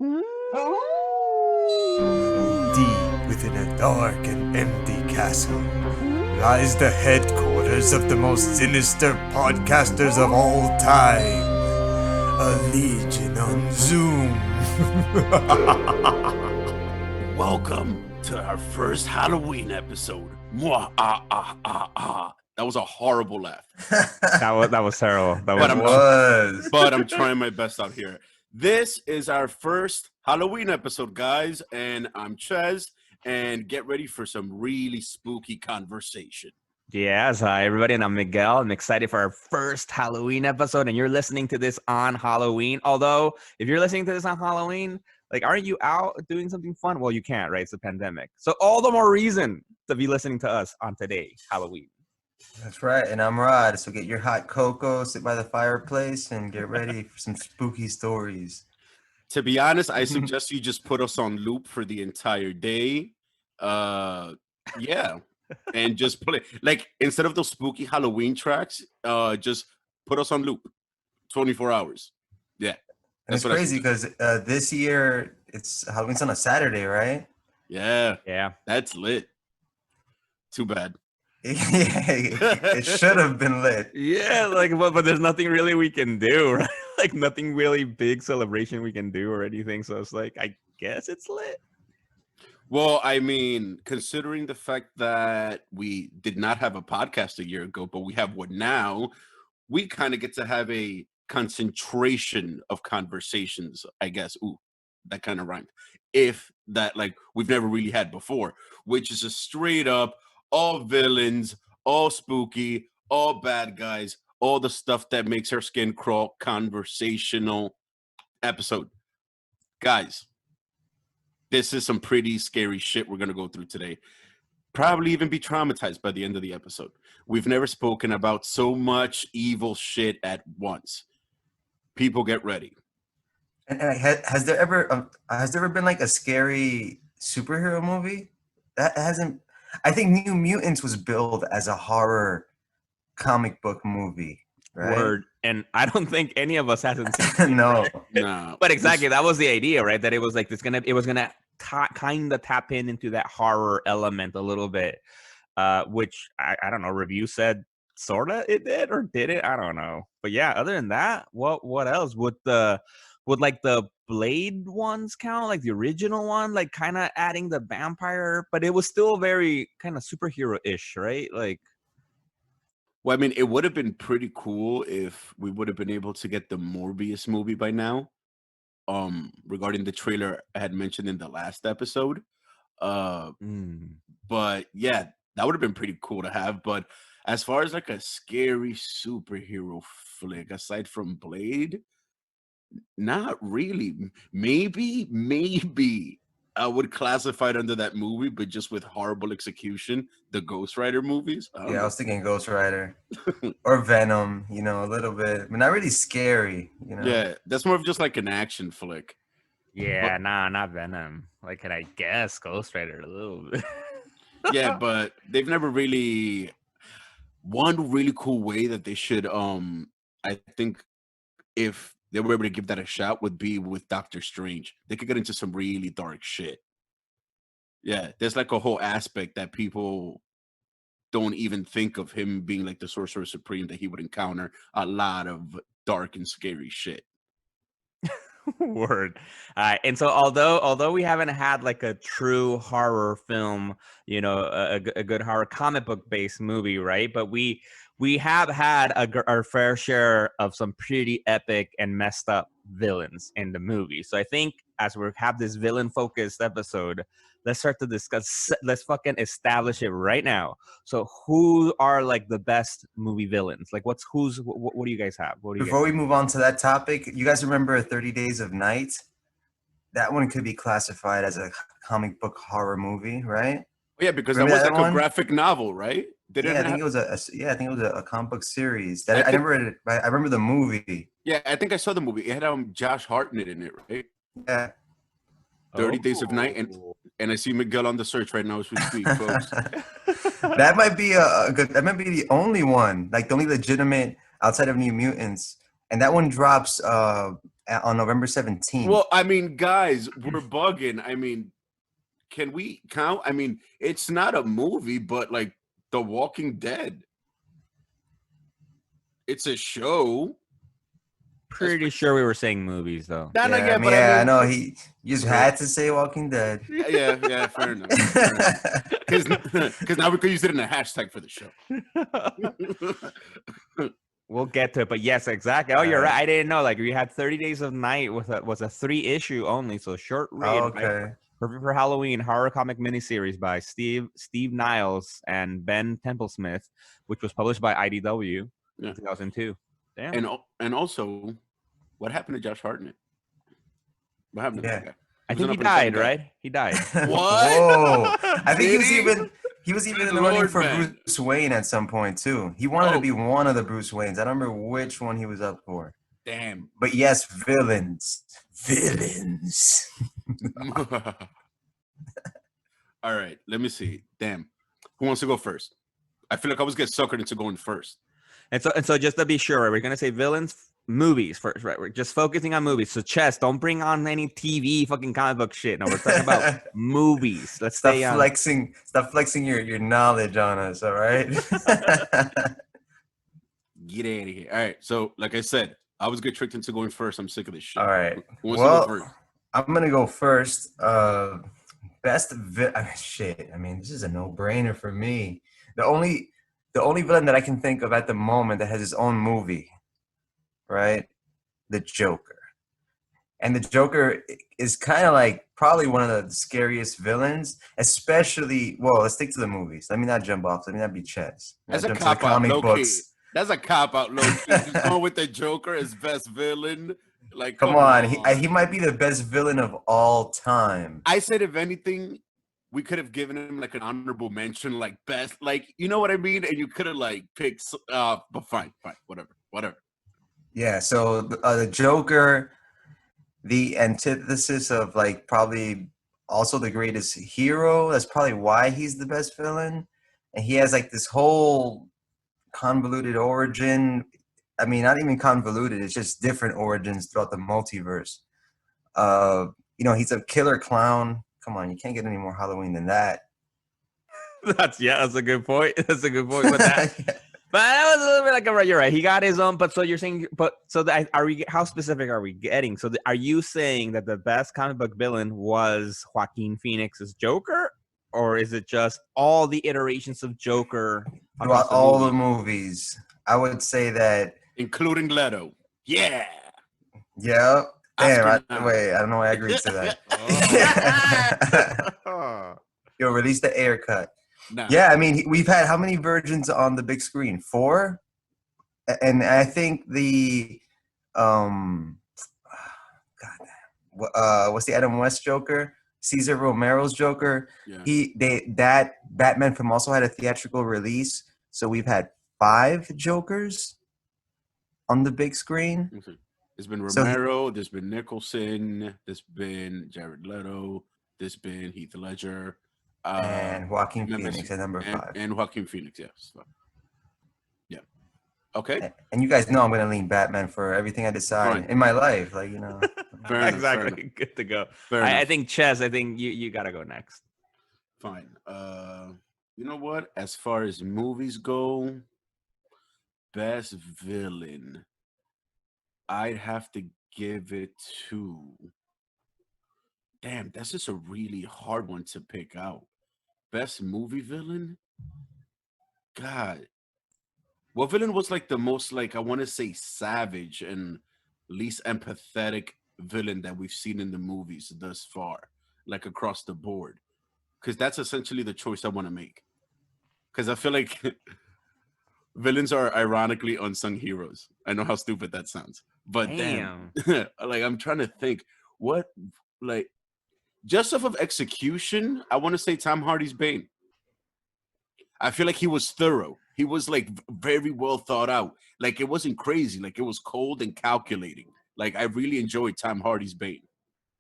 Deep within a dark and empty castle lies the headquarters of the most sinister podcasters of all time. A legion on Zoom. Welcome to our first Halloween episode. Mwah, ah, ah, ah, ah. That was a horrible laugh. That was terrible. But I'm trying my best out here. This is our first Halloween episode, guys, and I'm Ches, and get ready for some really spooky conversation. Yes, hi everybody, and I'm Miguel. I'm excited for our first Halloween episode, and you're listening to this on Halloween. Although, if you're listening to this on Halloween, like, aren't you out doing something fun? Well, you can't, right? It's a pandemic. So all the more reason to be listening to us on today, Halloween. That's right, and I'm Rod. So get your hot cocoa, sit by the fireplace, and get ready for some spooky stories. To be honest, I suggest you just put us on loop for the entire day. Yeah. And just play, like, instead of those spooky Halloween tracks, just put us on loop 24 hours. Yeah. And it's crazy because this year it's Halloween's on a Saturday, right? Yeah. Yeah. That's lit. Too bad. It should have been lit. Yeah, like, but there's nothing really we can do, right? Like, nothing really big celebration we can do or anything. So it's like, I guess it's lit. Well, I mean, considering the fact that we did not have a podcast a year ago, but we have one now, we kind of get to have a concentration of conversations, I guess. Ooh, that kind of rhymed. If that, like, we've never really had before, which is a straight up all villains, all spooky, all bad guys, all the stuff that makes our skin crawl conversational episode. Guys, this is some pretty scary shit we're going to go through today. Probably even be traumatized by the end of the episode. We've never spoken about so much evil shit at once. People get ready. And has there ever been like a scary superhero movie? That hasn't. I think New Mutants was billed as a horror comic book movie. Right? Word. And I don't think any of us hasn't seen it. No. But exactly, that was the idea, right? That it was like it was gonna kind of tap into that horror element a little bit, which I don't know. Review said sorta it did or did it? I don't know. But yeah, other than that, what else would like the Blade ones count? Like the original one, like kind of adding the vampire, but it was still very kind of superhero-ish, right? Like. Well, I mean, it would have been pretty cool if we would have been able to get the Morbius movie by now. Regarding the trailer I had mentioned in the last episode. But yeah, that would have been pretty cool to have. But as far as like a scary superhero flick, aside from Blade, not really. Maybe I would classify it under that movie, but just with horrible execution, the Ghost Rider movies. I was thinking Ghost Rider or Venom, a little bit, but not really scary, Yeah, that's more of just like an action flick. Yeah, not Venom. Like, can I guess Ghost Rider a little bit? Yeah, but they've never really. One really cool way that they should, I think, if they were able to give that a shot, would be with Doctor Strange. They could get into some really dark shit. Yeah, there's like a whole aspect that people don't even think of him being like the Sorcerer Supreme, that he would encounter a lot of dark and scary shit. Word. And so although we haven't had like a true horror film, a good horror comic book based movie, right? But we have had our fair share of some pretty epic and messed up villains in the movie. So I think as we have this villain focused episode, let's start to discuss. Let's fucking establish it right now. So who are like the best movie villains? Like what do you guys have? Before we move on to that topic, you guys remember 30 Days of Night? That one could be classified as a comic book horror movie, right? Yeah, because that was like a graphic novel, right? I think it was a comic book series. I never read it. I remember the movie. Yeah, I think I saw the movie. It had Josh Hartnett in it, right? Yeah. 30 Days of Night, and I see Miguel on the search right now as we speak, folks. That might be that might be the only one, like the only legitimate outside of New Mutants, and that one drops on November 17th. Well, I mean, guys, we're bugging. I mean, can we count? I mean, it's not a movie, but like The Walking Dead. It's a show. Pretty sure we were saying movies though. No, no, yeah, I mean, but yeah, I I mean, know you just Okay. had to say Walking Dead. yeah, fair enough. Because now we could use it in a hashtag for the show. We'll get to it, but yes, exactly. Oh, you're Alright. right. I didn't know. Like we had 30 Days of Night was a 3-issue only, so short read. Oh, Right? okay. Perfect for Halloween horror comic miniseries by Steve Niles and Ben Templesmith, which was published by IDW in 2002. Damn. And also, what happened to Josh Hartnett? What happened to that guy? I He was think an he up-and-coming died, guy. right? He died. What? Whoa! I think Did he was even in the Lord, running for man. Bruce Wayne at some point too. He wanted to Oh. be one of the Bruce Waynes. I don't remember which one he was up for. Damn. But yes, villains. All right, let me see. Damn. Who wants to go first? I feel like I was getting suckered into going first. And so just to be sure, right, we're gonna say villains movies first, right? We're just focusing on movies. So Chess, don't bring on any TV fucking comic book shit. No, we're talking about movies. Let's Stop stay on. flexing your knowledge on us, all right? Get out of here. All right. So, like I said, I was get tricked into going first. I'm sick of this shit. All right. Who wants to go Well, first? I'm gonna go first. Shit. I mean, this is a no-brainer for me. The only villain that I can think of at the moment that has his own movie, right? The Joker. And the Joker is kind of like probably one of the scariest villains, especially. Well, let's stick to the movies. Let me not jump off. Let me not be Chess. That's a Jump to the cop out, comic low key. books. That's a cop out, low key. Just going with the Joker as best villain. Like, Come on, he might be the best villain of all time. I said, if anything, we could have given him like an honorable mention, like best, like, you know what I mean? And you could have like picked, but fine, whatever. Yeah. So the Joker, the antithesis of like probably also the greatest hero. That's probably why he's the best villain, and he has like this whole convoluted origin. I mean, not even convoluted. It's just different origins throughout the multiverse. He's a killer clown. Come on, you can't get any more Halloween than that. That's a good point. That's a good point. But that, Yeah. but that was a little bit like you're right. He got his own. But so you're saying, are we? How specific are we getting? So are you saying that the best comic book villain was Joaquin Phoenix's Joker, or is it just all the iterations of Joker Throughout across the all movie? the movies, I would say that. Including Leto. Yeah. Yeah. Damn. Oscar I don't know why I agreed to that. Yo, release the air cut. Nah. Yeah, I mean, we've had how many versions on the big screen? 4? And I think the what's the Adam West Joker? Cesar Romero's Joker. Yeah. That Batman film also had a theatrical release. So we've had 5 Jokers on the big screen. Okay. There's been Romero, there's been Nicholson, there's been Jared Leto, there's been Heath Ledger. And Joaquin Phoenix at number 5. And Joaquin Phoenix, yes. So, yeah. Okay. And you guys know I'm gonna lean Batman for everything I decide in my life. Like, Fair enough, Exactly. Good to go. Fair I enough. think Chess. I think you gotta go next. Fine. You know what? As far as movies go, best villain, I'd have to give it to. Damn, that's just a really hard one to pick out. Best movie villain? God. What villain was like the most, like, I want to say savage and least empathetic villain that we've seen in the movies thus far, like across the board? Because that's essentially the choice I want to make. Because I feel like villains are ironically unsung heroes. I know how stupid that sounds, but damn, like I'm trying to think what, like, just off of execution, I want to say Tom Hardy's Bane. I feel like he was thorough. He was like very well thought out. Like it wasn't crazy. Like it was cold and calculating. Like I really enjoyed Tom Hardy's Bane.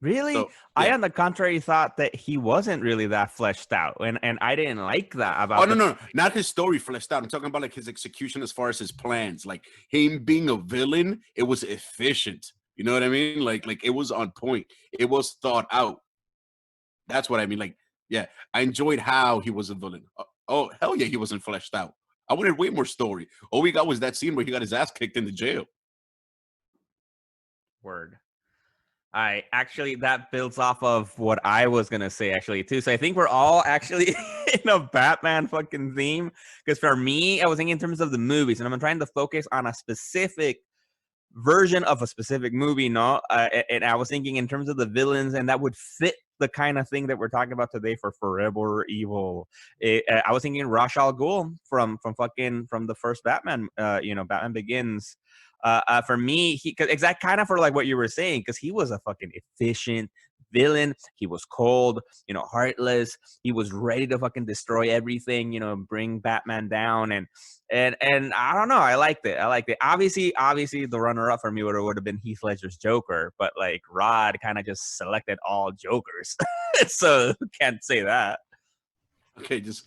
Really? So, I, yeah. on the contrary, thought that he wasn't really that fleshed out, and I didn't like that about. Oh no, not his story fleshed out. I'm talking about like his execution as far as his plans. Like him being a villain, it was efficient. You know what I mean? Like it was on point. It was thought out. That's what I mean. Like, yeah, I enjoyed how he was a villain. Oh, hell yeah, he wasn't fleshed out. I wanted way more story. All we got was that scene where he got his ass kicked into jail. Word. I actually, that builds off of what I was gonna say actually too. So I think we're all actually in a Batman fucking theme. Because for me, I was thinking in terms of the movies, and I'm trying to focus on a specific version of a specific movie, no? And I was thinking in terms of the villains, and that would fit the kind of thing that we're talking about today for Forever Evil. I was thinking Ra's al Ghul from the first Batman, Batman Begins. For me, exact kind of for like what you were saying, because he was a fucking efficient villain. He was cold, heartless. He was ready to fucking destroy everything, bring Batman down. And I don't know, I liked it. Obviously, the runner-up for me would have been Heath Ledger's Joker, but like Rod kind of just selected all Jokers, so can't say that. Okay, just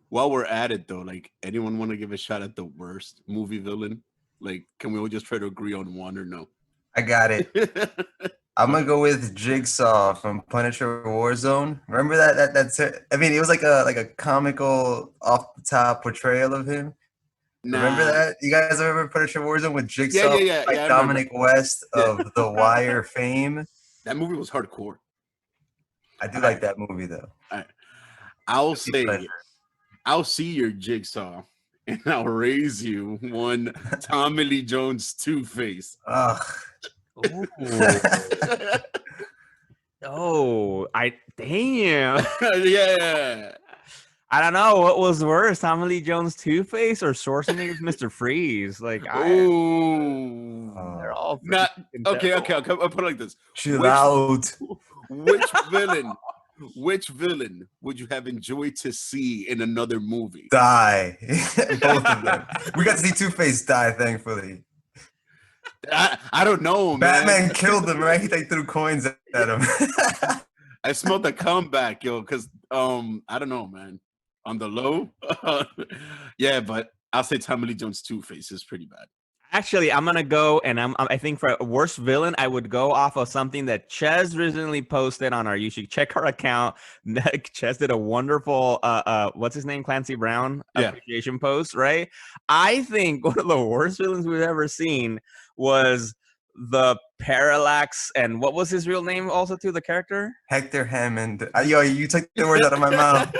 while we're at it though, like, anyone want to give a shot at the worst movie villain? Like, can we all just try to agree on one or no? I got it. I'm gonna go with Jigsaw from Punisher Warzone. Remember that's it. I mean, it was like a comical off the top portrayal of him. Remember that? You guys remember Punisher Warzone with Jigsaw? Yeah. Like Dominic West of The Wire fame. That movie was hardcore. I do like that movie though. I'll see your Jigsaw, and I'll raise you one Tommy Lee Jones Two-Face. Ugh. Damn. Yeah. I don't know what was worse, Tommy Lee Jones Two-Face or Schwarzenegger's Mr. Freeze. Like, they're all not okay. I'll put it like this: Chill out. Which villain would you have enjoyed to see in another movie? Die. Both of them. We got to see Two-Face die, thankfully. I don't know, man. Batman killed him, right? He threw coins at him. I smelled the comeback, yo, because I don't know, man. On the low, yeah, but I'll say Tommy Lee Jones Two-Face is pretty bad. Actually, I'm gonna go, and I think for a worst villain, I would go off of something that Ches recently posted on our. You should check our account. Ches did a wonderful what's his name, Clancy Brown appreciation post, right? I think one of the worst villains we've ever seen was the Parallax, and what was his real name also to the character? Hector Hammond. Yo, you took the words out of my mouth.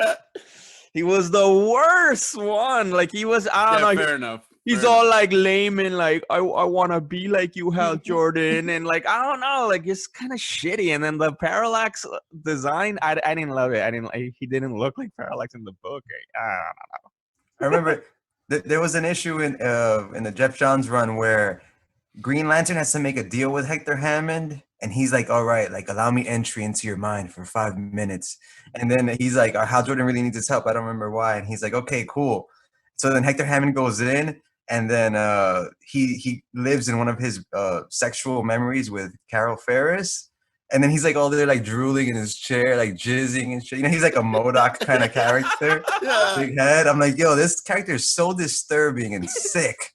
He was the worst one. Like, he was, I don't know. Fair enough. He's all like lame and like, I want to be like you, Hal Jordan. And like, I don't know, like, it's kind of shitty. And then the Parallax design, I didn't love it. He didn't look like Parallax in the book. I don't know. I remember there was an issue in the Jeff Johns run where Green Lantern has to make a deal with Hector Hammond, and he's like, all right, like, allow me entry into your mind for 5 minutes. And then he's like, Hal Jordan really needs his help. I don't remember why. And he's like, okay, cool. So then Hector Hammond goes in, and then he lives in one of his sexual memories with Carol Ferris. And then he's like all there, like drooling in his chair, like jizzing and shit. He's like a MODOK kind of character. Big head. I'm like, yo, this character is so disturbing and sick.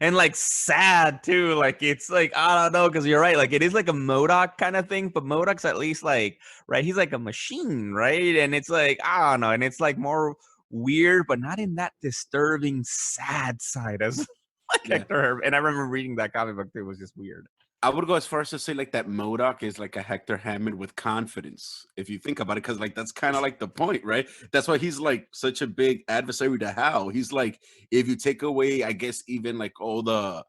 And like sad too. Like, it's like, I don't know, because you're right. Like, it is like a MODOK kind of thing, but MODOK's at least like, right, he's like a machine, right? And it's like, I don't know, and it's like more weird, but not in that disturbing, sad side as like Hector. And I remember reading that comic book too. It was just weird. I would go as far as to say like that MODOK is like a Hector Hammond with confidence, if you think about it, because like that's kind of like the point, right? That's why he's like such a big adversary to Hal. He's like, if you take away, I guess, even like all the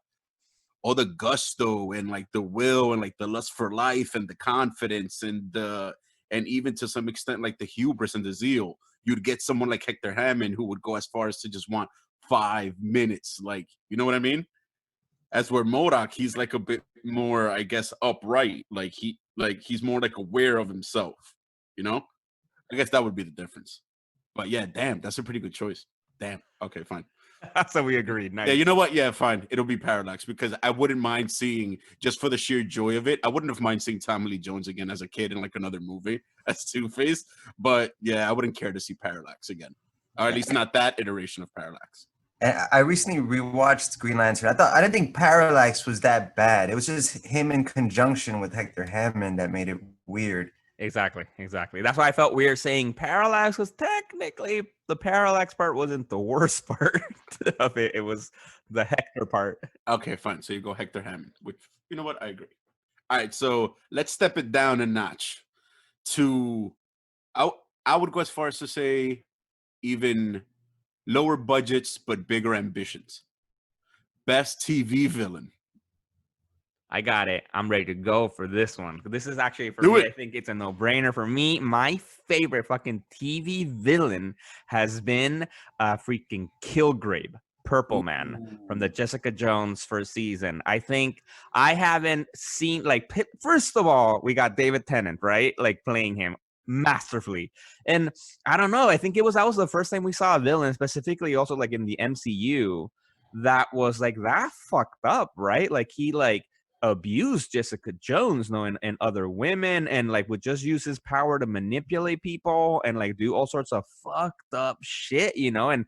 gusto and like the will and like the lust for life and the confidence and even to some extent like the hubris and the zeal, you'd get someone like Hector Hammond who would go as far as to just want 5 minutes, like, you know what I mean? As where MODOK, he's like a bit more, I guess, upright. Like he's more like aware of himself, you know? I guess that would be the difference. But yeah, damn, that's a pretty good choice. Damn. Okay, fine. So we agreed. Nice. Yeah, you know what? Yeah, fine. It'll be Parallax, because I wouldn't mind seeing, just for the sheer joy of it, I wouldn't have mind seeing Tommy Lee Jones again as a kid in like another movie as Two-Face. But yeah, I wouldn't care to see Parallax again. Or at least not that iteration of Parallax. And I recently rewatched Green Lantern. I didn't think Parallax was that bad. It was just him in conjunction with Hector Hammond that made it weird. Exactly. That's why I felt weird saying Parallax was technically the Parallax part wasn't the worst part of it. It was the Hector part. Okay, fine. So you go Hector Hammond, which, you know what? I agree. All right, so let's step it down a notch to, I, I would go as far as to say even lower budgets but bigger ambitions. Best TV villain. I got it. I'm ready to go for this one. This is actually for Do me. it. I think it's a no-brainer for me. My favorite fucking TV villain has been freaking Kilgrave, Purple Man from the Jessica Jones first season. I think I haven't seen first of all, we got David Tennant, right? Like playing him masterfully. And I don't know. I think that was the first time we saw a villain, specifically also like in the MCU, that was like that fucked up, right? Like he abused Jessica Jones, and other women, and like would just use his power to manipulate people and like do all sorts of fucked up shit, and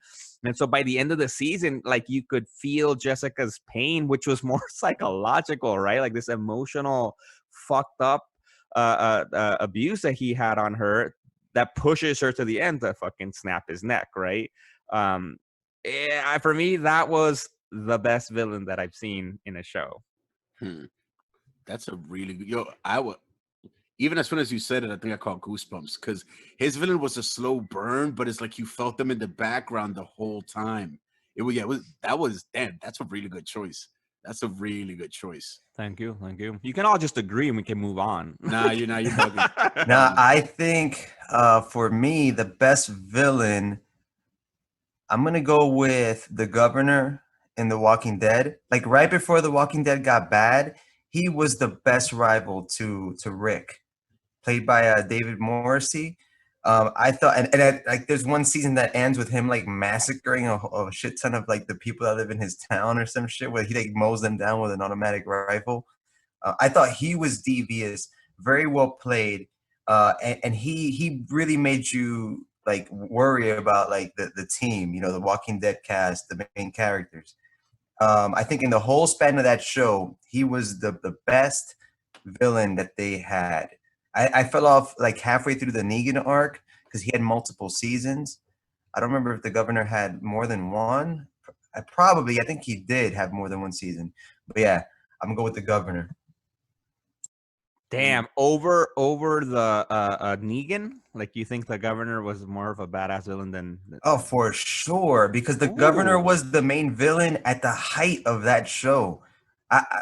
so by the end of the season, like you could feel Jessica's pain, which was more psychological, right? Like this emotional, fucked up abuse that he had on her that pushes her to the end to fucking snap his neck, right? For me, that was the best villain that I've seen in a show. That's a really good. Yo, I would, even as soon as you said it, I think I caught goosebumps because his villain was a slow burn, but it's like you felt them in the background the whole time. Damn, that's a really good choice. That's a really good choice. Thank you. You can all just agree and we can move on. Nah, you're bugging. Now, I think for me, the best villain, I'm going to go with the governor in The Walking Dead. Like right before The Walking Dead got bad, he was the best rival to Rick, played by David Morrissey. I thought, like, there's one season that ends with him like massacring a shit ton of like the people that live in his town or some shit, where he like mows them down with an automatic rifle. I thought he was devious, very well played, and he really made you like worry about like the team, the Walking Dead cast, the main characters. I think in the whole span of that show, he was the best villain that they had. I fell off like halfway through the Negan arc because he had multiple seasons. I don't remember if the governor had more than one. I think he did have more than one season. But yeah, I'm gonna go with the governor. Damn, over the Negan? Like you think the governor was more of a badass villain than Oh, for sure, because the governor was the main villain at the height of that show.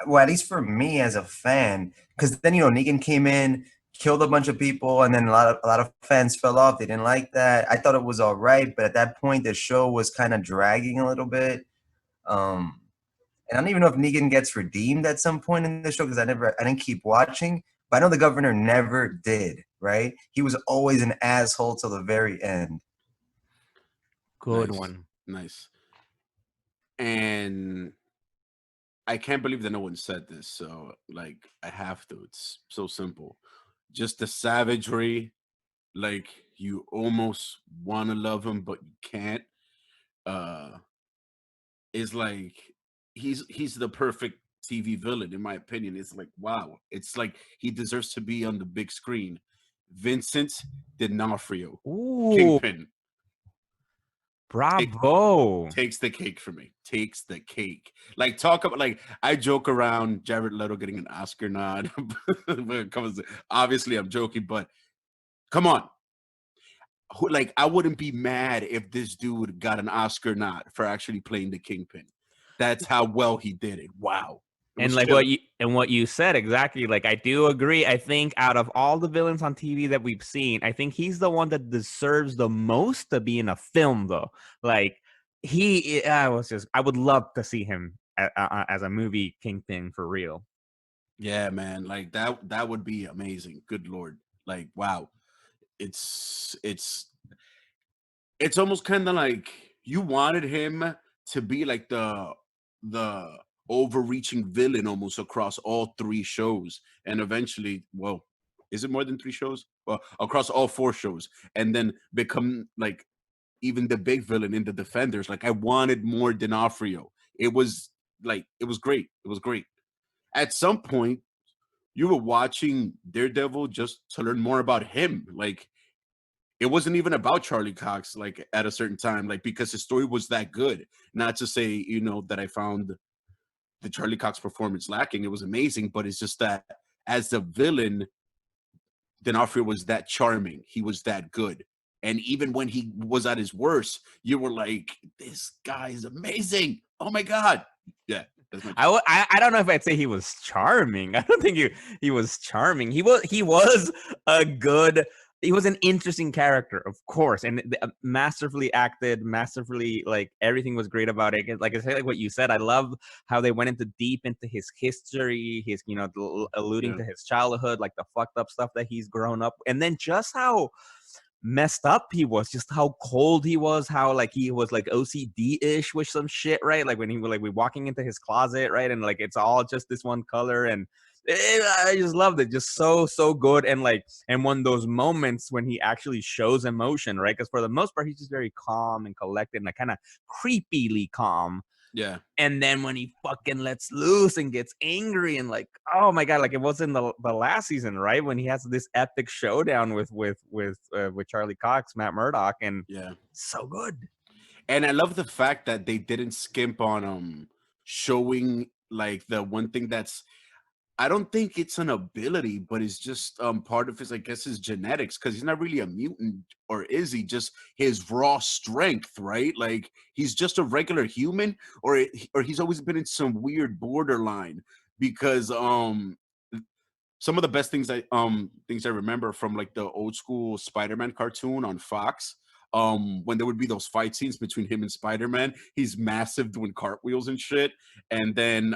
Well, at least for me as a fan, because then Negan came in, killed a bunch of people, and then a lot of fans fell off. They didn't like that. I thought it was all right, but at that point, the show was kind of dragging a little bit. And I don't even know if Negan gets redeemed at some point in the show because I didn't keep watching. But I know the governor never did. Right? He was always an asshole till the very end. Good one. Nice. And I can't believe that no one said this. So, like, I have to. It's so simple. Just the savagery. Like, you almost want to love him, but you can't. Is like, he's the perfect TV villain, in my opinion. It's like, wow. It's like he deserves to be on the big screen. Vincent D'Onofrio. Ooh. Kingpin. Bravo. Takes the cake for me. Takes the cake. Like, talk about, like, I joke around Jared Leto getting an Oscar nod. Obviously, I'm joking, but come on. Like, I wouldn't be mad if this dude got an Oscar nod for actually playing the Kingpin. That's how well he did it. Wow. And like what you said exactly, like I do agree. I think out of all the villains on TV that we've seen, I think he's the one that deserves the most to be in a film, though. Like I would love to see him as a movie Kingpin for real. Yeah, man, like that would be amazing. Good Lord, like wow, it's almost kind of like you wanted him to be like the overreaching villain almost across all three shows, and eventually, well, is it more than three shows? Well, across all four shows, and then become like even the big villain in the Defenders. Like I wanted more D'Onofrio. It was great. It was great. At some point, you were watching Daredevil just to learn more about him. Like it wasn't even about Charlie Cox, like at a certain time, like because his story was that good. Not to say, that I found the Charlie Cox performance lacking. It was amazing, but it's just that as the villain, D'Onofrio was that charming. He was that good. And even when he was at his worst, you were like, this guy is amazing. Oh my God. Yeah. That's my I don't know if I'd say he was charming. I don't think he was charming. He was a good. He was an interesting character, of course, and masterfully acted, masterfully, like everything was great about it. Like I said, like what you said, I love how they went into deep into his history, his alluding to his childhood, like the fucked up stuff that he's grown up, and then just how messed up he was, just how cold he was, how like he was like OCD-ish with some shit, right? Like when he was like we walking into his closet, right? And like it's all just this one color, and I just loved it, just so good. And like and one of those moments when he actually shows emotion, right? Because for the most part he's just very calm and collected and like kind of creepily calm. Yeah. And then when he fucking lets loose and gets angry and like, oh my God, like it was in the last season, right? When he has this epic showdown with Charlie Cox, Matt Murdock, and so good. And I love the fact that they didn't skimp on showing like the one thing that's I don't think it's an ability, but it's just part of his, I guess, his genetics, because he's not really a mutant, or is he? Just his raw strength, right? Like he's just a regular human, or he's always been in some weird borderline. Because some of the best things I remember from like the old school Spider-Man cartoon on Fox, when there would be those fight scenes between him and Spider-Man, he's massive doing cartwheels and shit. And then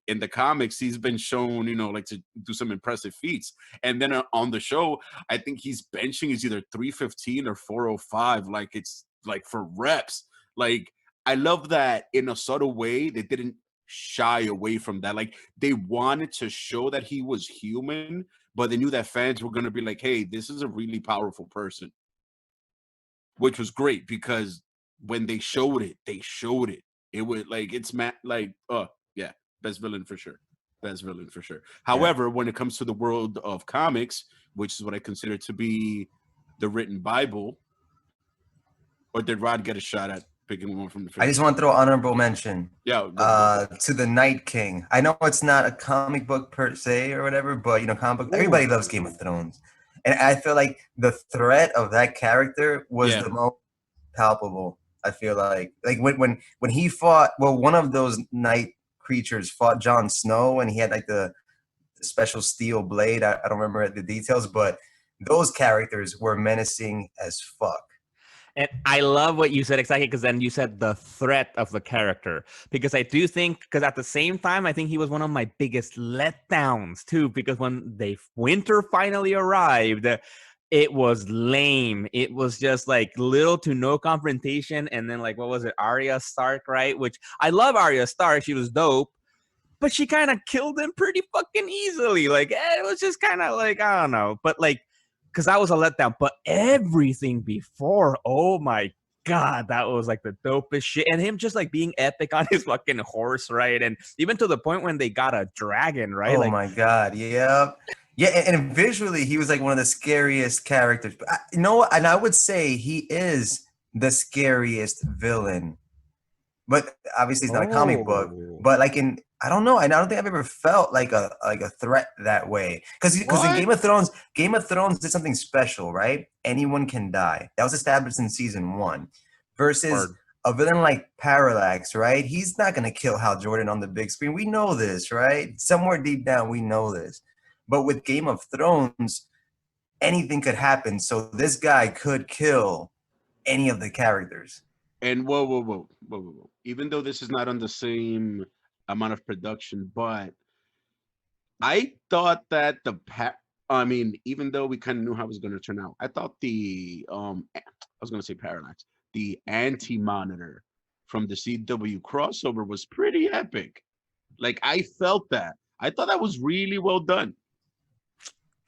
in the comics he's been shown, like to do some impressive feats. And then on the show, I think he's benching is either 315 or 405, like it's like for reps. Like I love that in a subtle way they didn't shy away from that. Like they wanted to show that he was human, but they knew that fans were going to be like, hey, this is a really powerful person, which was great, because when they showed it it was like it's like yeah, best villain for sure. However, when it comes to the world of comics, which is what I consider to be the written Bible, or did Rod get a shot at picking one from the I just want to throw honorable mention go. To the Night King. I know it's not a comic book per se or whatever, but comic book, everybody loves Game of Thrones. And I feel like the threat of that character was the most palpable. I feel like when he fought, well, one of those night creatures fought Jon Snow, and he had like the special steel blade. I don't remember the details, but those characters were menacing as fuck. And I love what you said exactly, because then you said the threat of the character. Because I do think, because at the same time, I think he was one of my biggest letdowns too. Because when winter finally arrived, it was lame. It was just like little to no confrontation. And then like, what was it? Arya Stark, right? Which I love Arya Stark. She was dope. But she kind of killed him pretty fucking easily. Like, it was just kind of like, I don't know. But like, because that was a letdown. But everything before, oh my God, that was like the dopest shit. And him just like being epic on his fucking horse, right? And even to the point when they got a dragon, right? Oh like, my God, yeah. Yeah, and visually, he was like one of the scariest characters. And I would say he is the scariest villain. But obviously, it's not a comic book. But like I don't know. I don't think I've ever felt like a threat that way. Because in Game of Thrones did something special, right? Anyone can die. That was established in season 1. Versus a villain like Parallax, right? He's not gonna kill Hal Jordan on the big screen. We know this, right? Somewhere deep down, we know this. But with Game of Thrones, anything could happen. So this guy could kill any of the characters. And whoa. Even though this is not on the same amount of production, but I thought that even though we kind of knew how it was going to turn out, I thought I was going to say Parallax, the Anti-Monitor from the CW crossover was pretty epic. Like I felt that. I thought that was really well done.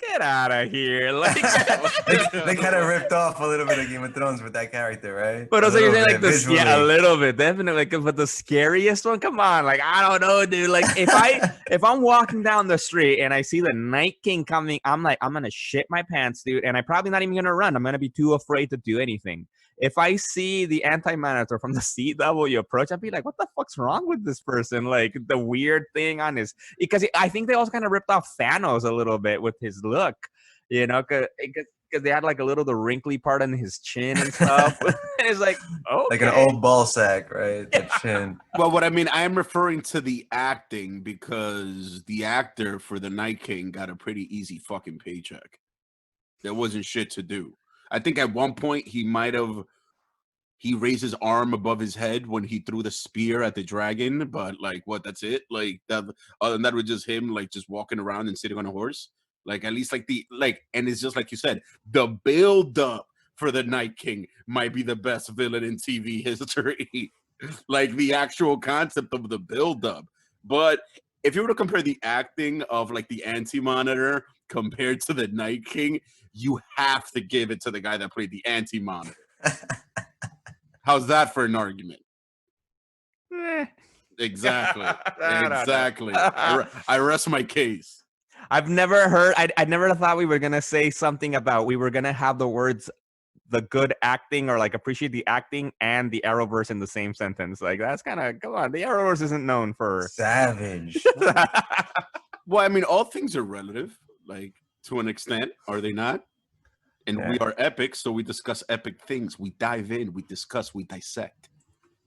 get out of here. Like, They kind of ripped off a little bit of Game of Thrones with that character, right? but also you're saying like this, yeah, a visually. little bit, definitely. Like, but the scariest one, come on, like I don't know, dude. Like if I'm walking down the street and I see the Night King coming, I'm like, I'm gonna shit my pants, dude, and I'm probably not even gonna run. I'm gonna be too afraid to do anything. If I see the Anti-Monitor from the CW approach, I'd be like, what the fuck's wrong with this person? Like the weird thing on his, because I think they also kind of ripped off Thanos a little bit with his look, you know, because they had like a little the wrinkly part on his chin and stuff. And it's like, oh, Like an old ball sack, right? The chin. Well, what I mean, I am referring to the acting because the actor for the Night King got a pretty easy fucking paycheck. There wasn't shit to do. I think at one point he raised his arm above his head when he threw the spear at the dragon, but like what, that's it? Like that, other than that was just him like just walking around and sitting on a horse. Like at least and it's just like you said, the build up for the Night King might be the best villain in TV history. Like the actual concept of the build up. But if you were to compare the acting of like the Anti-Monitor compared to the Night King, you have to give it to the guy that played the Anti-Monitor. How's that for an argument? Exactly. Exactly. I rest my case. I've never heard. I never thought we were gonna say something about we were gonna have the words the good acting or like appreciate the acting and the Arrowverse in the same sentence. Like that's kind of, come on, the Arrowverse isn't known for savage. Well, I mean, all things are relative, like to an extent, are they not? And we are epic, so we discuss epic things. We dive in, we discuss, we dissect.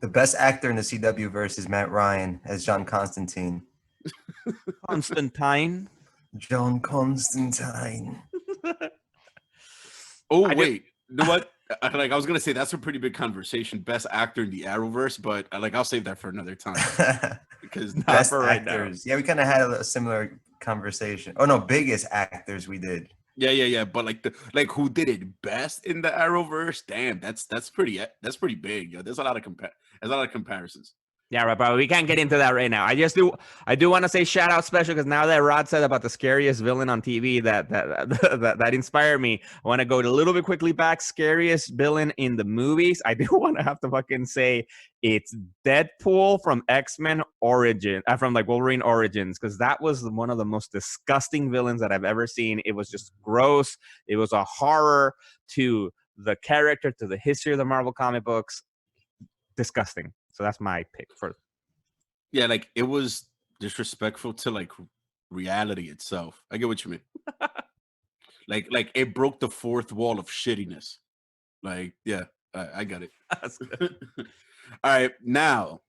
The best actor in the CW verse is Matt Ryan as John Constantine. Constantine. John Constantine. Oh, wait. You know what? Like I was gonna say that's a pretty big conversation. Best actor in the Arrowverse, but like I'll save that for another time. Because best actors. Yeah, we kind of had a similar conversation. Oh no, biggest actors we did. Yeah. But like who did it best in the Arrowverse? Damn, that's pretty big. Yo. There's a lot of comparisons. Yeah, right, but we can't get into that right now. I do want to say shout out special because now that Rod said about the scariest villain on TV that inspired me. I want to go a little bit quickly back. Scariest villain in the movies. I do want to have to fucking say it's Deadpool from X-Men Origin, from like Wolverine Origins, because that was one of the most disgusting villains that I've ever seen. It was just gross. It was a horror to the character, to the history of the Marvel comic books. Disgusting. So that's my pick for. Yeah, like it was disrespectful to like reality itself. I get what you mean. like it broke the fourth wall of shittiness. Like, yeah, I got it. All right, now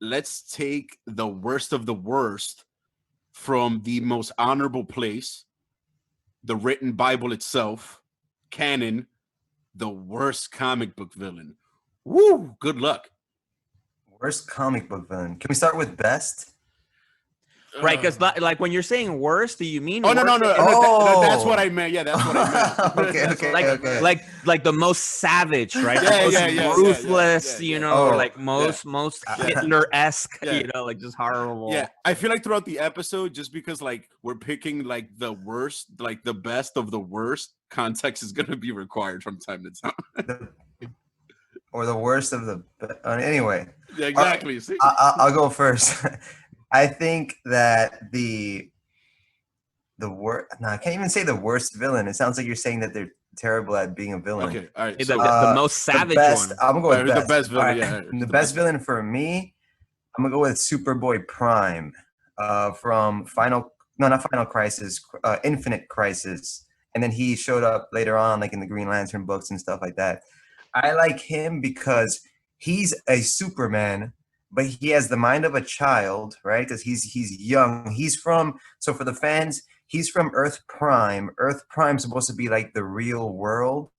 let's take the worst of the worst from the most honorable place, the written Bible itself, canon, the worst comic book villain. Woo! Good luck. Worst comic book villain. Can we start with best? Right, because like when you're saying worst, do you mean? Oh no. That's what I meant. Yeah, that's what I meant. okay. Like the most savage, right? Yeah, ruthless, you know, or like most Hitler-esque, Yeah. You know, like just horrible. Yeah, I feel like throughout the episode, just because like we're picking like the worst, like the best of the worst, context is gonna be required from time to time. Or the worst of the. Anyway. Yeah, exactly. I'll go first. I think that the worst. No, I can't even say the worst villain. It sounds like you're saying that they're terrible at being a villain. Okay, all right. The most savage one. I'm going with the best villain. Right. The best villain for me, I'm gonna go with Superboy Prime, from Infinite Crisis, and then he showed up later on, like in the Green Lantern books and stuff like that. I like him because he's a Superman, but he has the mind of a child, right? Because he's young. So for the fans, he's from Earth Prime. Earth Prime's supposed to be like the real world.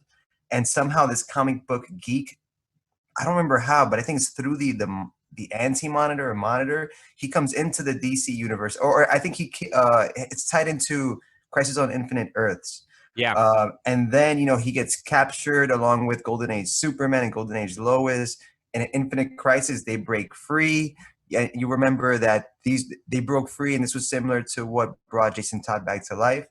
And somehow this comic book geek, I don't remember how, but I think it's through the Anti-Monitor or Monitor, he comes into the DC universe. Or I think it's tied into Crisis on Infinite Earths. Yeah. And then, he gets captured along with Golden Age Superman and Golden Age Lois. And in Infinite Crisis, they break free. Yeah, you remember that they broke free, and this was similar to what brought Jason Todd back to life.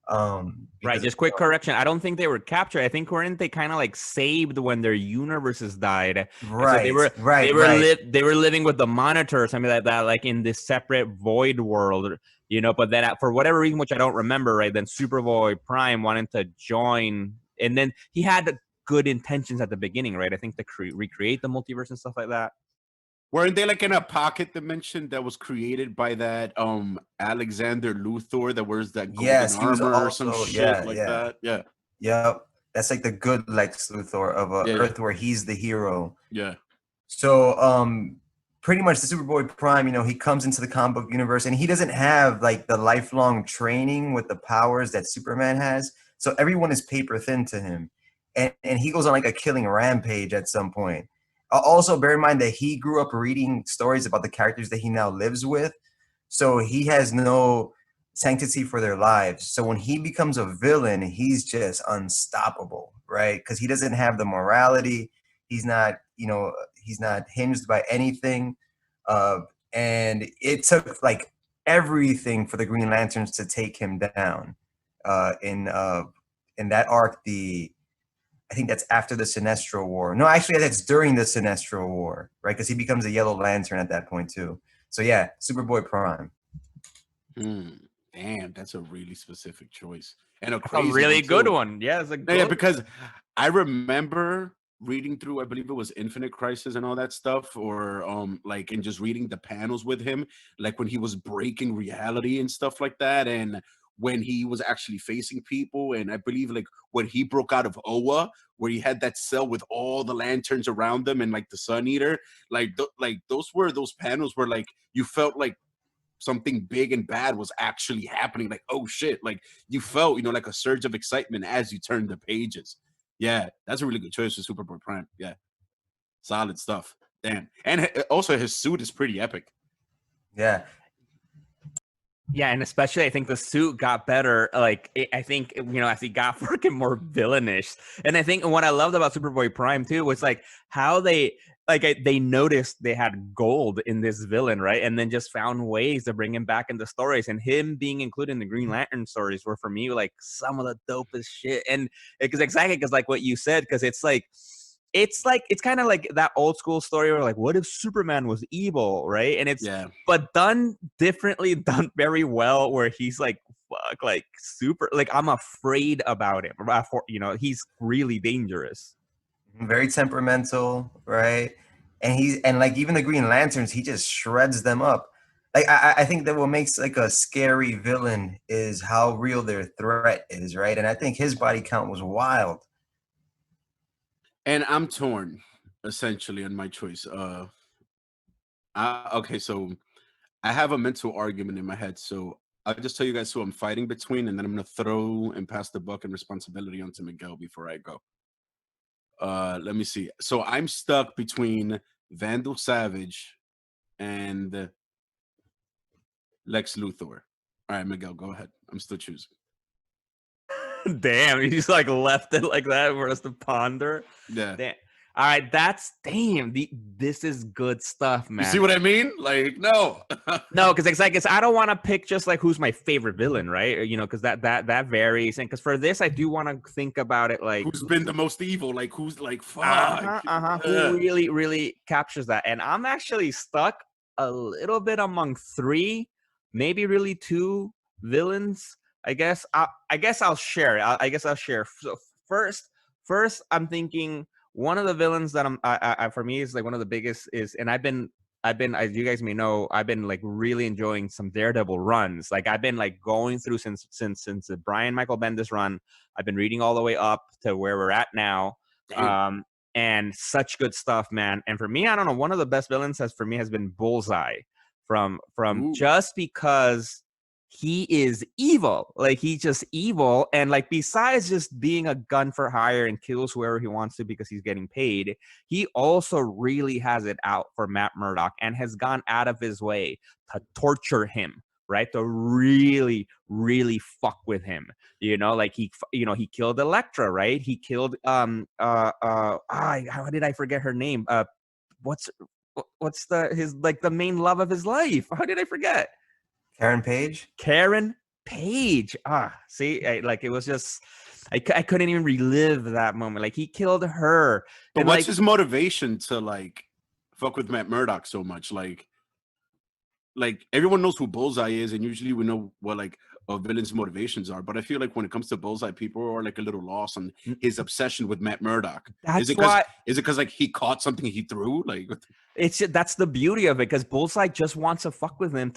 Right. Because Just quick correction. I don't think they were captured. I think weren't they kind of like saved when their universes died, and so they were they were living with the Monitor or something like that, like in this separate void world, you know. But then for whatever reason, which I don't remember, right? Then Superboy Prime wanted to join, and then he had good intentions at the beginning, right? I think to recreate the multiverse and stuff like that. Weren't they like in a pocket dimension that was created by that Alexander Luthor that wears that golden he was armor or also some shit like that? Yeah. Yep. That's like the good Lex Luthor of Yeah. Earth, where he's the hero. Yeah. So pretty much the Superboy Prime, you know, he comes into the comic book universe and he doesn't have like the lifelong training with the powers that Superman has. So everyone is paper thin to him. And he goes on like a killing rampage at some point. Also, bear in mind that he grew up reading stories about the characters that he now lives with. So he has no sanctity for their lives. So when he becomes a villain, he's just unstoppable, right? Because he doesn't have the morality. He's not, you know, he's not hinged by anything. And it took like everything for the Green Lanterns to take him down. In that arc, I think that's after the Sinestro War. No, actually, that's during the Sinestro War, right? Because he becomes a Yellow Lantern at that point too. So yeah, Superboy Prime. Damn, that's a really specific choice and a That's crazy a really one, good too. one. Yeah, it's a good. Yeah, because I remember reading through, I believe it was Infinite Crisis and all that stuff, or like and just reading the panels with him, like when he was breaking reality and stuff like that, and when he was actually facing people, and I believe like when he broke out of Oa, where he had that cell with all the lanterns around them and like the Sun Eater, like those panels where like you felt like something big and bad was actually happening, like oh shit, like you felt, you know, like a surge of excitement as you turned the pages. Yeah, that's a really good choice for Superboy Prime. Yeah, solid stuff. Damn. And also his suit is pretty epic. Yeah. Yeah, and especially I think the suit got better. Like I think, you know, as he got freaking more villainish. And I think what I loved about Superboy Prime too was like how they they noticed they had gold in this villain, right? And then just found ways to bring him back into stories. And him being included in the Green Lantern stories were for me like some of the dopest shit. And because like what you said, because it's kind of like that old school story where like, what if Superman was evil, right? And it's but done differently, done very well, where he's like, fuck, like super, like I'm afraid about him. You know, he's really dangerous. Very temperamental, right? And like even the Green Lanterns, he just shreds them up. Like I think that what makes like a scary villain is how real their threat is, right? And I think his body count was wild. And I'm torn, essentially, on my choice. Okay, so I have a mental argument in my head. So I'll just tell you guys who I'm fighting between, and then I'm gonna throw and pass the buck and responsibility onto Miguel before I go. Let me see. So I'm stuck between Vandal Savage and Lex Luthor. All right, Miguel, go ahead. I'm still choosing. Damn, you just like left it like that for us to ponder. Yeah. Damn. All right, this is good stuff, man. You see what I mean? Like, no. No, because I don't want to pick just like who's my favorite villain, right? You know, because that varies. And because for this, I do want to think about it like who's been the most evil, like who's like fuck. Who really captures that. And I'm actually stuck a little bit among three, maybe really two villains. I guess I'll share. I'll share. So first, I'm thinking one of the villains that I for me is like one of the biggest is, and I've been, as you guys may know, I've been like really enjoying some Daredevil runs. Like I've been like going through since the Brian Michael Bendis run. I've been reading all the way up to where we're at now. And such good stuff, man. And for me, I don't know, one of the best villains has been Bullseye from just because he is evil. Like he's just evil, and like besides just being a gun for hire and kills whoever he wants to because he's getting paid, he also really has it out for Matt Murdock and has gone out of his way to torture him, right? To really fuck with him, you know. Like he killed Elektra, right? He killed how did I forget her name? What's the main love of his life? How did I forget? Karen Page? Karen Paige. See, like it was just, I couldn't even relive that moment. Like he killed her. But And what's like, his motivation to like fuck with Matt Murdock so much? Like everyone knows who Bullseye is, and usually we know what like a villain's motivations are. But I feel like when it comes to Bullseye, people are like a little lost on his obsession with Matt Murdock. That's why. Is it because like he caught something he threw? Like, That's the beauty of it, because Bullseye just wants to fuck with him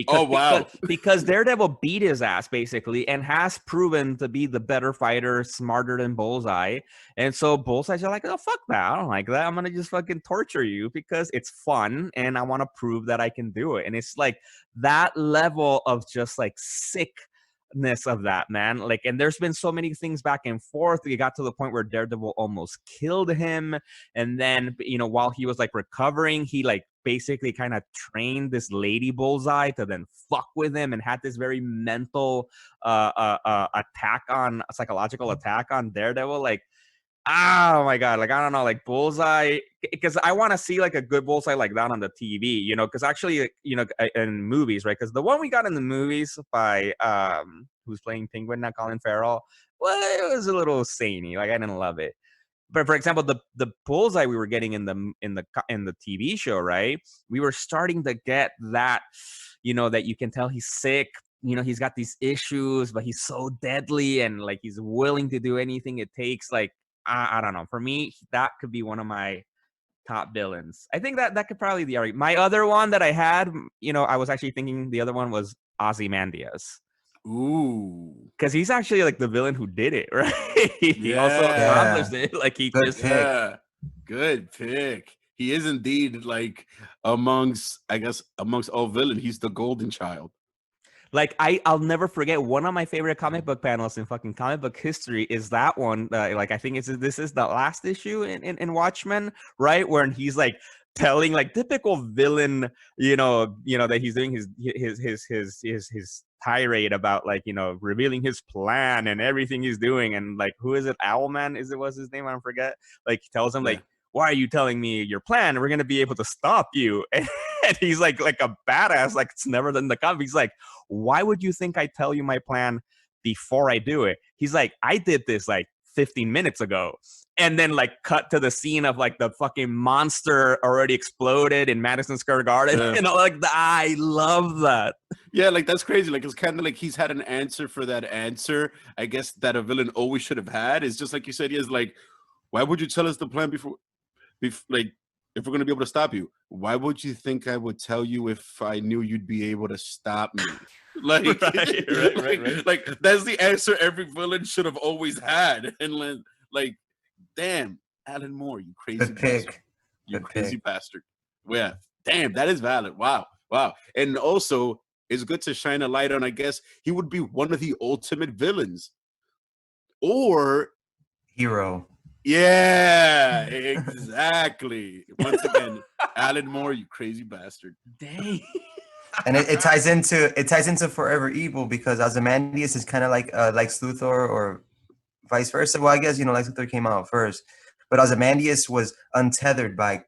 oh wow, because Daredevil beat his ass basically and has proven to be the better fighter, smarter than Bullseye. And so Bullseye's just like, oh fuck that, I don't like that. I'm gonna just fucking torture you because it's fun and I want to prove that I can do it. And it's like that level of just like sickness of that, man. Like, and there's been so many things back and forth. We got to the point where Daredevil almost killed him, and then while he was like recovering, he like basically kind of trained this lady Bullseye to then fuck with him and had this very mental psychological attack on Daredevil. Like, oh my god, like I don't know, like Bullseye, because I want to see like a good Bullseye like that on the TV, because actually, in movies, right? Because the one we got in the movies by who's playing Penguin now, Colin Farrell, well, it was a little samey. Like I didn't love it. But for example, the Bullseye we were getting in the TV show, right? We were starting to get that, that you can tell he's sick. He's got these issues, but he's so deadly and like he's willing to do anything it takes. Like, I don't know. For me, that could be one of my top villains. I think that could probably be my other one that I had. I was actually thinking the other one was Ozymandias. Ooh, because he's actually like the villain who did it, right? He also Yeah. accomplished it. Like he Good just pick. yeah, good pick. He is indeed like amongst all villain, he's the golden child. like I'll never forget one of my favorite comic book panels in fucking comic book history is that one. Like I think this is the last issue in Watchmen, right? Where he's like telling like typical villain, that he's doing his tirade about like revealing his plan and everything he's doing, and like who is it? Owlman was his name? I don't forget. Like he tells him like, why are you telling me your plan? We're gonna be able to stop you. And he's like a badass, like it's never done in the comic. He's like, why would you think I tell you my plan before I do it? He's like, I did this like 15 minutes ago. And then like cut to the scene of like the fucking monster already exploded in Madison Square Garden. Like I love that. Yeah, like that's crazy. Like it's kind of like he's had an answer for that answer, I guess, that a villain always should have had. It's just like you said, he is like, why would you tell us the plan before like if we're going to be able to stop you? Why would you think I would tell you if I knew you'd be able to stop me? Like, right. Like that's the answer every villain should have always had. And like, damn, Alan Moore, you crazy Good bastard. pick. You Good crazy pick. bastard. Yeah, damn, that is valid. Wow. And also, it's good to shine a light on, I guess, he would be one of the ultimate villains. Or Hero. yeah, exactly. Once again, Alan Moore, you crazy bastard. Dang. And it ties into Forever Evil, because Ozymandias is kind of like Lex Luthor or vice versa. Well, I guess Lex Luthor came out first, but Ozymandias was untethered by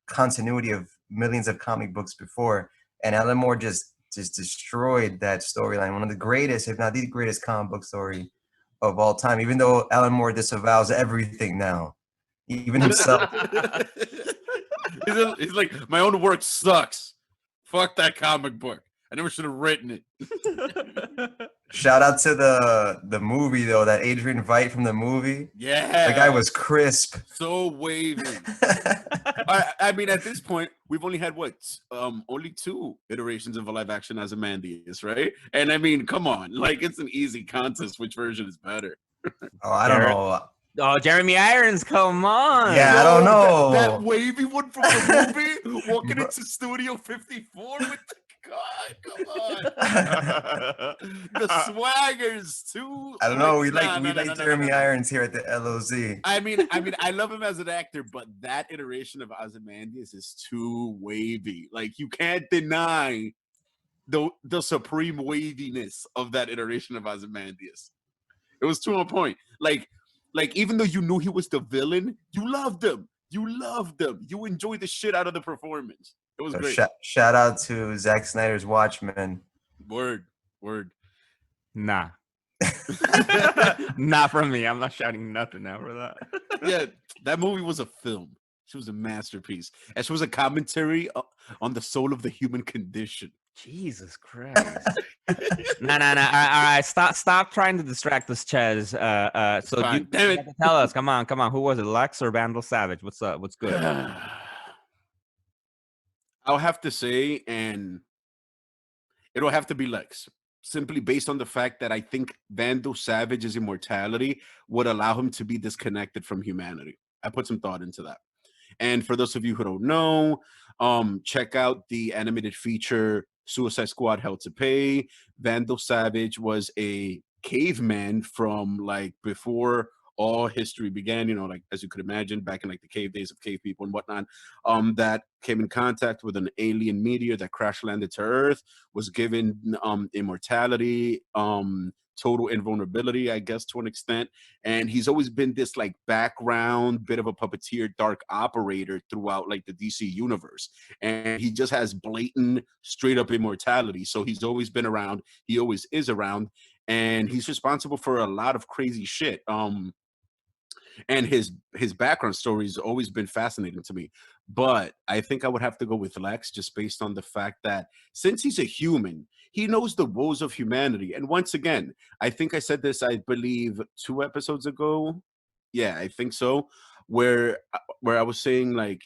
continuity of millions of comic books before, and Alan Moore just destroyed that storyline. One of the greatest, if not the greatest, comic book story of all time. Even though Alan Moore disavows everything now, even himself. He's like, my own work sucks. Fuck that comic book. I never should have written it. Shout out to the movie though, that Adrian Veidt from the movie. Yeah, the guy was crisp. So wavy. I mean, at this point, we've only had only 2 iterations of a live action Ozymandias, right? And I mean, come on, like it's an easy contest. Which version is better? Oh, I don't know. Oh, Jeremy Irons, come on. Yeah, I don't know. That wavy one from the movie, walking into Studio 54 with the God, come on. The swaggers too. I don't know. We like Jeremy Irons here at the LOZ. I mean, I love him as an actor, but that iteration of Ozymandias is too wavy. Like you can't deny the supreme waviness of that iteration of Ozymandias. It was too on point. Like even though you knew he was the villain, you loved him. You enjoyed the shit out of the performance. It was great. Shout out to Zack Snyder's Watchmen. Word. Nah. Not from me. I'm not shouting nothing out for that. Yeah, that movie was a film. She was a masterpiece, and she was a commentary on the soul of the human condition. Jesus Christ. No. All right. Stop trying to distract us, Ches. So Fine. you Damn have to tell us. Come on. Who was it? Lex or Vandal Savage? What's up? What's good? I'll have to say, and it'll have to be Lex, simply based on the fact that I think Vandal Savage's immortality would allow him to be disconnected from humanity. I put some thought into that. And for those of you who don't know, check out the animated feature Suicide Squad Hell to Pay. Vandal Savage was a caveman from like before all history began, like as you could imagine, back in like the cave days of cave people and whatnot, that came in contact with an alien meteor that crash landed to Earth, was given immortality, total invulnerability, I guess, to an extent. And he's always been this like background bit of a puppeteer, dark operator throughout like the DC universe. And he just has blatant, straight up immortality. So he's always been around. He always is around. And he's responsible for a lot of crazy shit. And his background story has always been fascinating to me. But I think I would have to go with Lex, just based on the fact that since he's a human, he knows the woes of humanity. And once again, I think I said this, I believe 2 episodes ago. Yeah, I think so. Where I was saying like,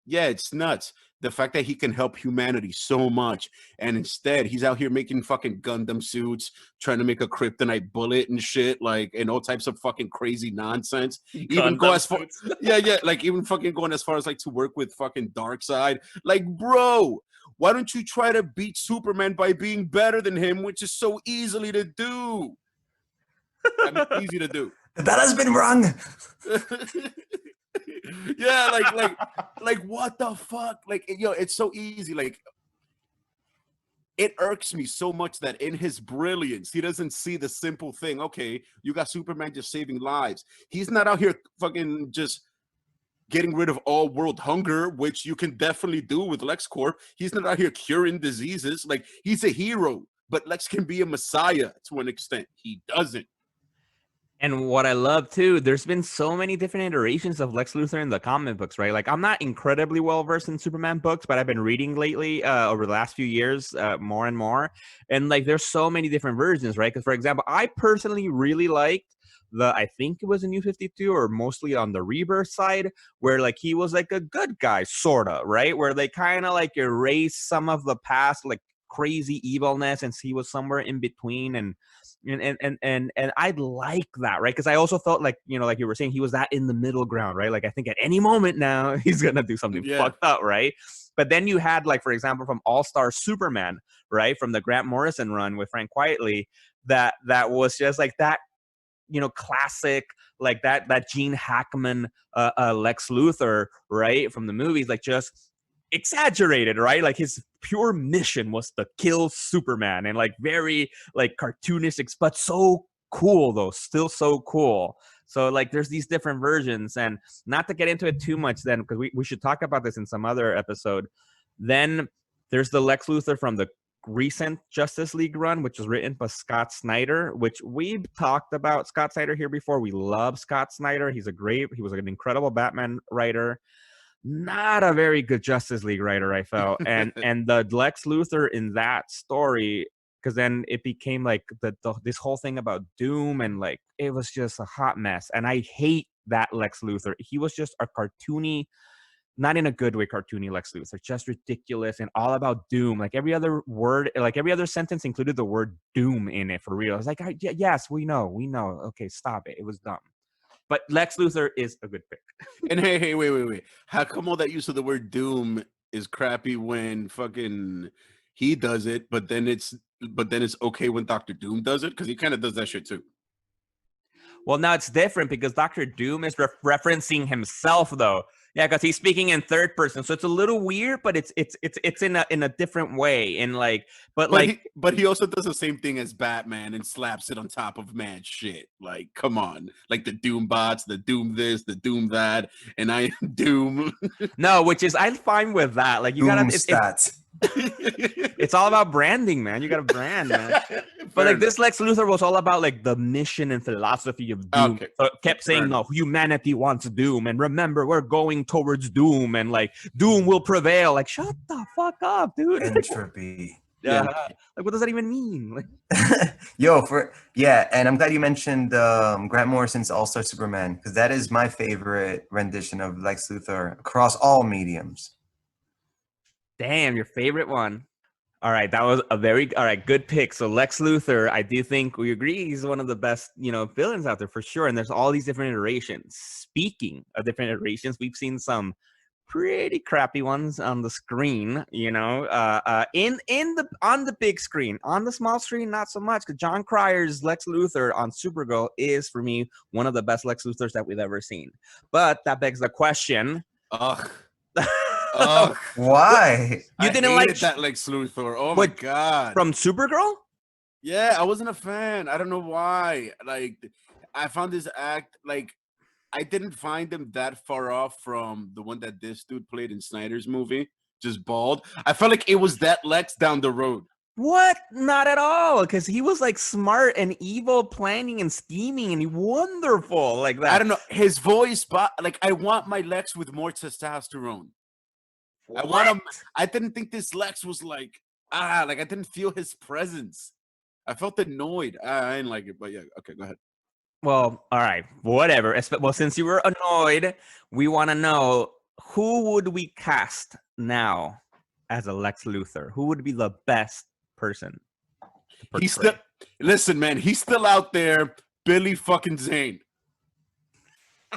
yeah, it's nuts. The fact that he can help humanity so much, and instead he's out here making fucking Gundam suits, trying to make a kryptonite bullet and shit, like, and all types of fucking crazy nonsense. Even go as far, yeah, like even fucking going as far as like to work with fucking Darkseid. Like, bro, why don't you try to beat Superman by being better than him, which is so easily to do? I mean, easy to do. The bell has been rung. Yeah, like what the fuck? Like, it's so easy. Like, it irks me so much that in his brilliance, he doesn't see the simple thing. Okay, you got Superman just saving lives. He's not out here fucking just getting rid of all world hunger, which you can definitely do with LexCorp. He's not out here curing diseases. Like, he's a hero, but Lex can be a messiah to an extent. He doesn't. And what I love too, there's been so many different iterations of Lex Luthor in the comic books, right? Like, I'm not incredibly well versed in Superman books, but I've been reading lately over the last few years more and more. And like, there's so many different versions, right? Because for example, I personally really liked I think it was a New 52, or mostly on the Rebirth side, where like he was like a good guy, sorta, right? Where they kind of like erased some of the past, like crazy evilness, and he was somewhere in between. And I'd like that, right? Because I also felt like, like you were saying, he was that in the middle ground, right? Like, I think at any moment now he's gonna do something fucked up, right? But then you had, like, for example, from All-Star Superman, right, from the Grant Morrison run with Frank Quitely, that was just like that, classic, like that Gene Hackman Lex Luthor, right, from the movies, like just exaggerated, right? Like, his pure mission was to kill Superman, and like very like cartoonistic, but so cool though, still so cool. So like, there's these different versions, and not to get into it too much then, because we should talk about this in some other episode. Then there's the Lex Luthor from the recent Justice League run, which was written by Scott Snyder, which we've talked about Scott Snyder here before. We love Scott Snyder. He was an incredible Batman writer. Not a very good Justice League writer, I felt. And the Lex Luthor in that story, because then it became like this whole thing about Doom, and like it was just a hot mess. And I hate that Lex Luthor. He was just a cartoony, not in a good way, cartoony Lex Luthor, just ridiculous and all about doom. Like every other word, like every other sentence included the word doom in it, for real. I was like, yes, we know. Okay, stop it. It was dumb. But Lex Luthor is a good pick. And hey, wait. How come all that use of the word doom is crappy when fucking he does it, but then it's okay when Dr. Doom does it? Because he kind of does that shit too. Well, now it's different because Dr. Doom is referencing himself, though. Yeah, because he's speaking in third person, so it's a little weird, but it's in a different way. And like, but he also does the same thing as Batman and slaps it on top of mad shit. Like, come on, like the Doom bots, the Doom this, the Doom that, and I am Doom. No, which is, I'm fine with that. Like, you gotta stats. It's all about branding, man. You gotta brand, man. But like this Lex Luthor was all about like the mission and philosophy of doom. Okay. So it kept saying, no, humanity wants doom. And remember, we're going towards doom. And like doom will prevail. Like, shut the fuck up, dude. Entropy. Yeah. Like, what does that even mean? Like, and I'm glad you mentioned Grant Morrison's All-Star Superman, because that is my favorite rendition of Lex Luthor across all mediums. damn, your favorite one. All right, that was a good pick. So Lex Luthor, I do think we agree he's one of the best, villains out there for sure. And there's all these different iterations. Speaking of different iterations, we've seen some pretty crappy ones on the screen, on the big screen. On the small screen, not so much, because John Cryer's Lex Luthor on Supergirl is, for me, one of the best Lex Luthors that we've ever seen. But that begs the question. Ugh. Why? You didn't like that Lex Luthor? Oh my god! From Supergirl? Yeah, I wasn't a fan. I don't know why. Like, I found this act like I didn't find him that far off from the one that this dude played in Snyder's movie, just bald. I felt like it was that Lex down the road. What? Not at all. Because he was like smart and evil, planning and scheming, and wonderful like that. I don't know his voice, but like I want my Lex with more testosterone. What? I want him. I didn't think this Lex was like I didn't feel his presence. I felt annoyed. I didn't like it, but yeah, okay, go ahead. Well, all right, whatever. Well, since you were annoyed, we want to know who would we cast now as a Lex Luthor? Who would be the best person to portray? He's still listen, man. He's still out there, Billy fucking Zane.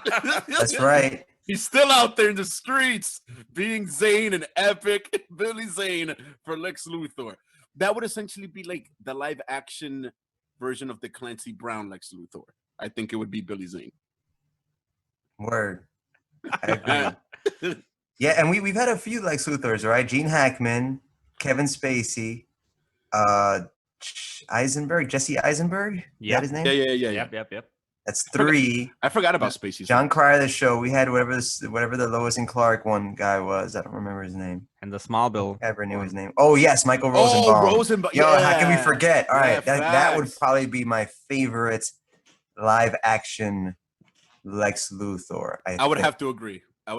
That's right. He's still out there in the streets being Zane and epic Billy Zane for Lex Luthor. That would essentially be like the live action version of the Clancy Brown Lex Luthor. I think it would be Billy Zane. Word. I agree. Yeah, and we've had a few Lex Luthors, right? Gene Hackman, Kevin Spacey, Jesse Eisenberg. Yeah, his name. Yeah. Yep. That's 3. I forgot about Spacey. John Cryer, the show. We had whatever the Lois and Clark one guy was. I don't remember his name. And the Smallville. Ever knew his name? Oh yes, Michael Rosenbaum. Oh, Rosenbaum. Yo, yeah. how can we forget? All right, Yeah, that would probably be my favorite live action Lex Luthor. I would have to agree. I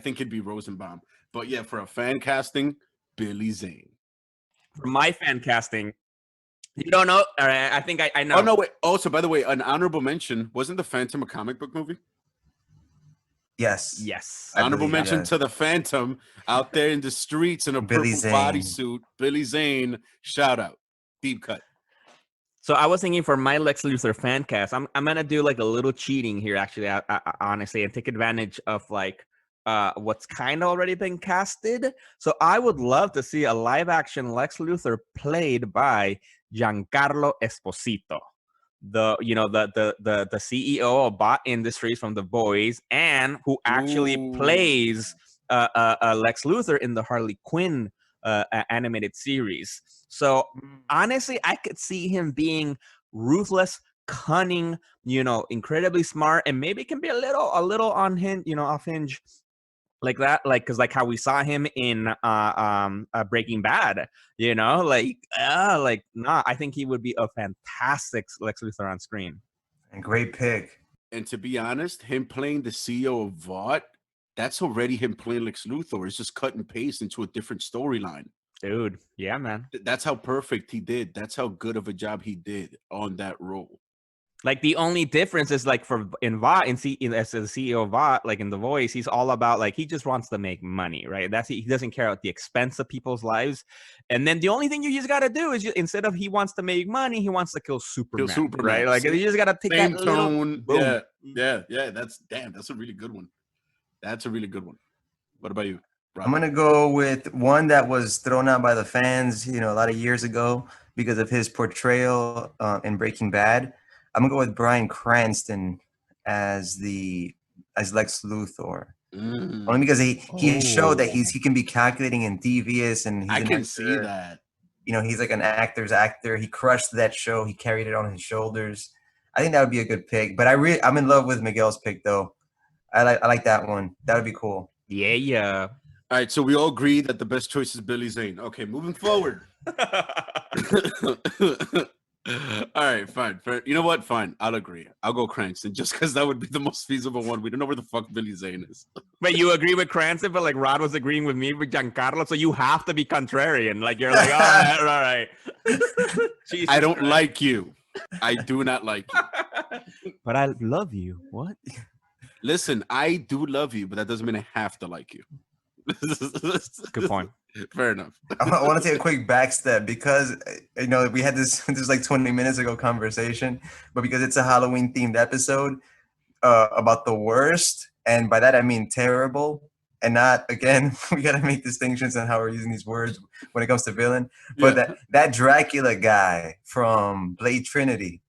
think it'd be Rosenbaum. But yeah, for a fan casting, Billy Zane. For my fan casting, you don't know? All right, I think I know. Oh, no, wait. Also, by the way, an honorable mention. Wasn't The Phantom a comic book movie? Yes. Honorable mention to The Phantom out there in the streets in a purple bodysuit. Billy Zane. Shout out. Deep cut. So I was thinking for my Lex Luthor fan cast, I'm gonna do like a little cheating here, actually, honestly, and take advantage of like what's kind of already been casted. So I would love to see a live action Lex Luthor played by Giancarlo Esposito, the CEO of Bot Industries from The Boys, and who actually plays Lex Luthor in the Harley Quinn animated series. So honestly, I could see him being ruthless, cunning, incredibly smart, and maybe can be a little on hinge, off hinge, like that, because how we saw him in Breaking Bad, I think he would be a fantastic Lex Luthor on screen. And great pick. And to be honest, him playing the CEO of Vought, that's already him playing Lex Luthor. It's just cut and paste into a different storyline. Dude, yeah, man. That's how perfect he did. That's how good of a job he did on that role. Like the only difference is like in Vought, as the CEO of Vought, like in The Voice, he's all about like he just wants to make money, right? He doesn't care about the expense of people's lives. And then the only thing you just got to do is instead of he wants to make money, he wants to kill Superman, right? Like you just got to take that tone. Little, yeah. That's a really good one. That's a really good one. What about you, Rob? I'm gonna go with one that was thrown out by the fans, a lot of years ago because of his portrayal in Breaking Bad. I'm gonna go with Bryan Cranston as Lex Luthor. Only because he showed that he can be calculating and devious, and I can see that. He's like an actor's actor. He crushed that show. He carried it on his shoulders. I think that would be a good pick. But I'm in love with Miguel's pick though. I like that one. That would be cool. Yeah. All right, so we all agree that the best choice is Billy Zane. Okay, moving forward. All right, fine. Fair. You know what? Fine. I'll agree. I'll go Cranston just because that would be the most feasible one. We don't know where the fuck Billy Zane is. Wait, you agree with Cranston, but like Rod was agreeing with me with Giancarlo, so you have to be contrarian. Like you're like, all right. Jesus I don't Christ. like you. I do not like you. But I love you. What? Listen, I do love you, but that doesn't mean I have to like you. Good point. Fair enough. I want to take a quick back step because we had this like 20 minutes ago conversation, but because it's a Halloween themed episode about the worst, and by that I mean terrible, and not, again, we got to make distinctions on how we're using these words when it comes to villain. But Yeah. that Dracula guy from Blade Trinity,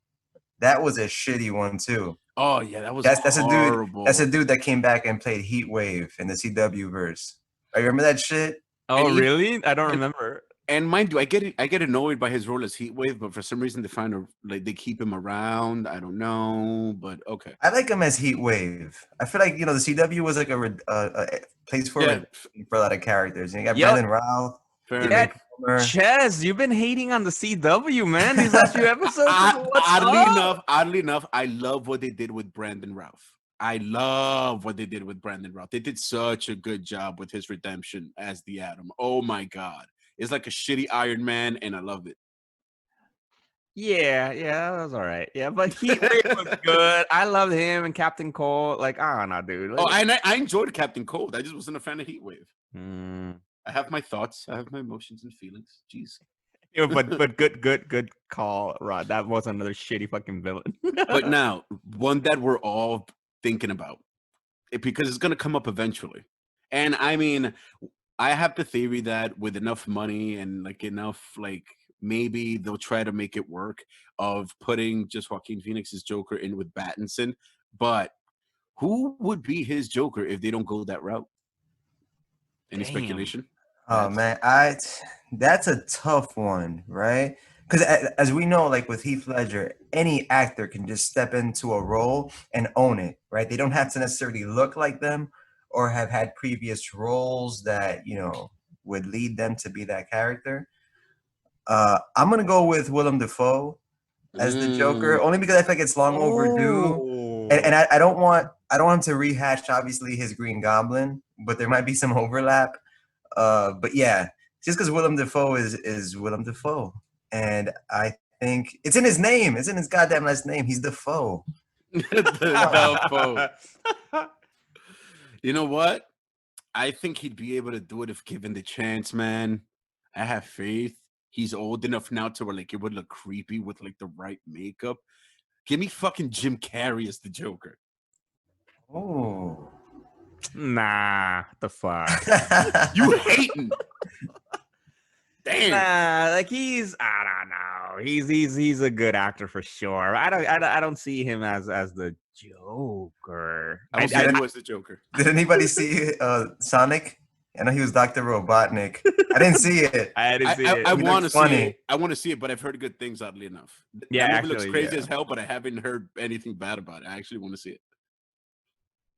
that was a shitty one too. Oh yeah, that was That's horrible. a dude that came back and played Heat Wave in the CW verse. I remember that shit. Oh, And he- really? I don't remember. And mind you, I get annoyed by his role as Heatwave, but for some reason they keep him around. I don't know, but okay. I like him as Heat Wave. I feel like the CW was like a place for Yeah. a lot of characters. And you got Yep. Brandon Routh. Fair Yeah. enough. Ches, you've been hating on the CW, man. These last few episodes. What's Oddly enough, I love what they did with Brandon Routh. I love what they did with Brandon Routh. They did such a good job with his redemption as the Atom. Oh my god. It's like a shitty Iron Man, and I love it. Yeah, that was all right. Yeah, but Heatwave was good. I loved him and Captain Cole. Like, no, dude. Oh, Like, and I enjoyed Captain Cold. I just wasn't a fan of Heatwave. mm. I have my thoughts. I have my emotions and feelings. Jeez. Yeah, but good call, Rod. That was another shitty fucking villain. But now, one that we're all thinking about, because it's going to come up eventually. And I mean, I have the theory that with enough money and maybe they'll try to make it work of putting just Joaquin Phoenix's Joker in with Pattinson. But who would be his Joker if they don't go that route? Any Damn. speculation? Oh man, that's a tough one, right? Because as we know, like with Heath Ledger, any actor can just step into a role and own it, right? They don't have to necessarily look like them or have had previous roles that would lead them to be that character. I'm gonna go with Willem Dafoe as the Joker, only because I feel like it's long overdue, and I don't want him to rehash obviously his Green Goblin, but there might be some overlap. But yeah, just because Willem Dafoe is Willem Dafoe, and I think it's in his name. It's in his goddamn last name. He's Dafoe. Dafoe. You know what? I think he'd be able to do it if given the chance, man. I have faith. He's old enough now to where it would look creepy with the right makeup. Give me fucking Jim Carrey as the Joker. Oh, Nah, the fuck. You hating? Damn. Nah, I don't know. He's a good actor for sure. I don't see him as the Joker. I will say who was the Joker. Did anybody see Sonic? I know he was Dr. Robotnik. I didn't see it. I didn't see it. I He want to looks see funny. it. I want to see it, but I've heard good things, oddly enough. Yeah, that movie looks actually, crazy yeah. as hell, but I haven't heard anything bad about it. I actually want to see it.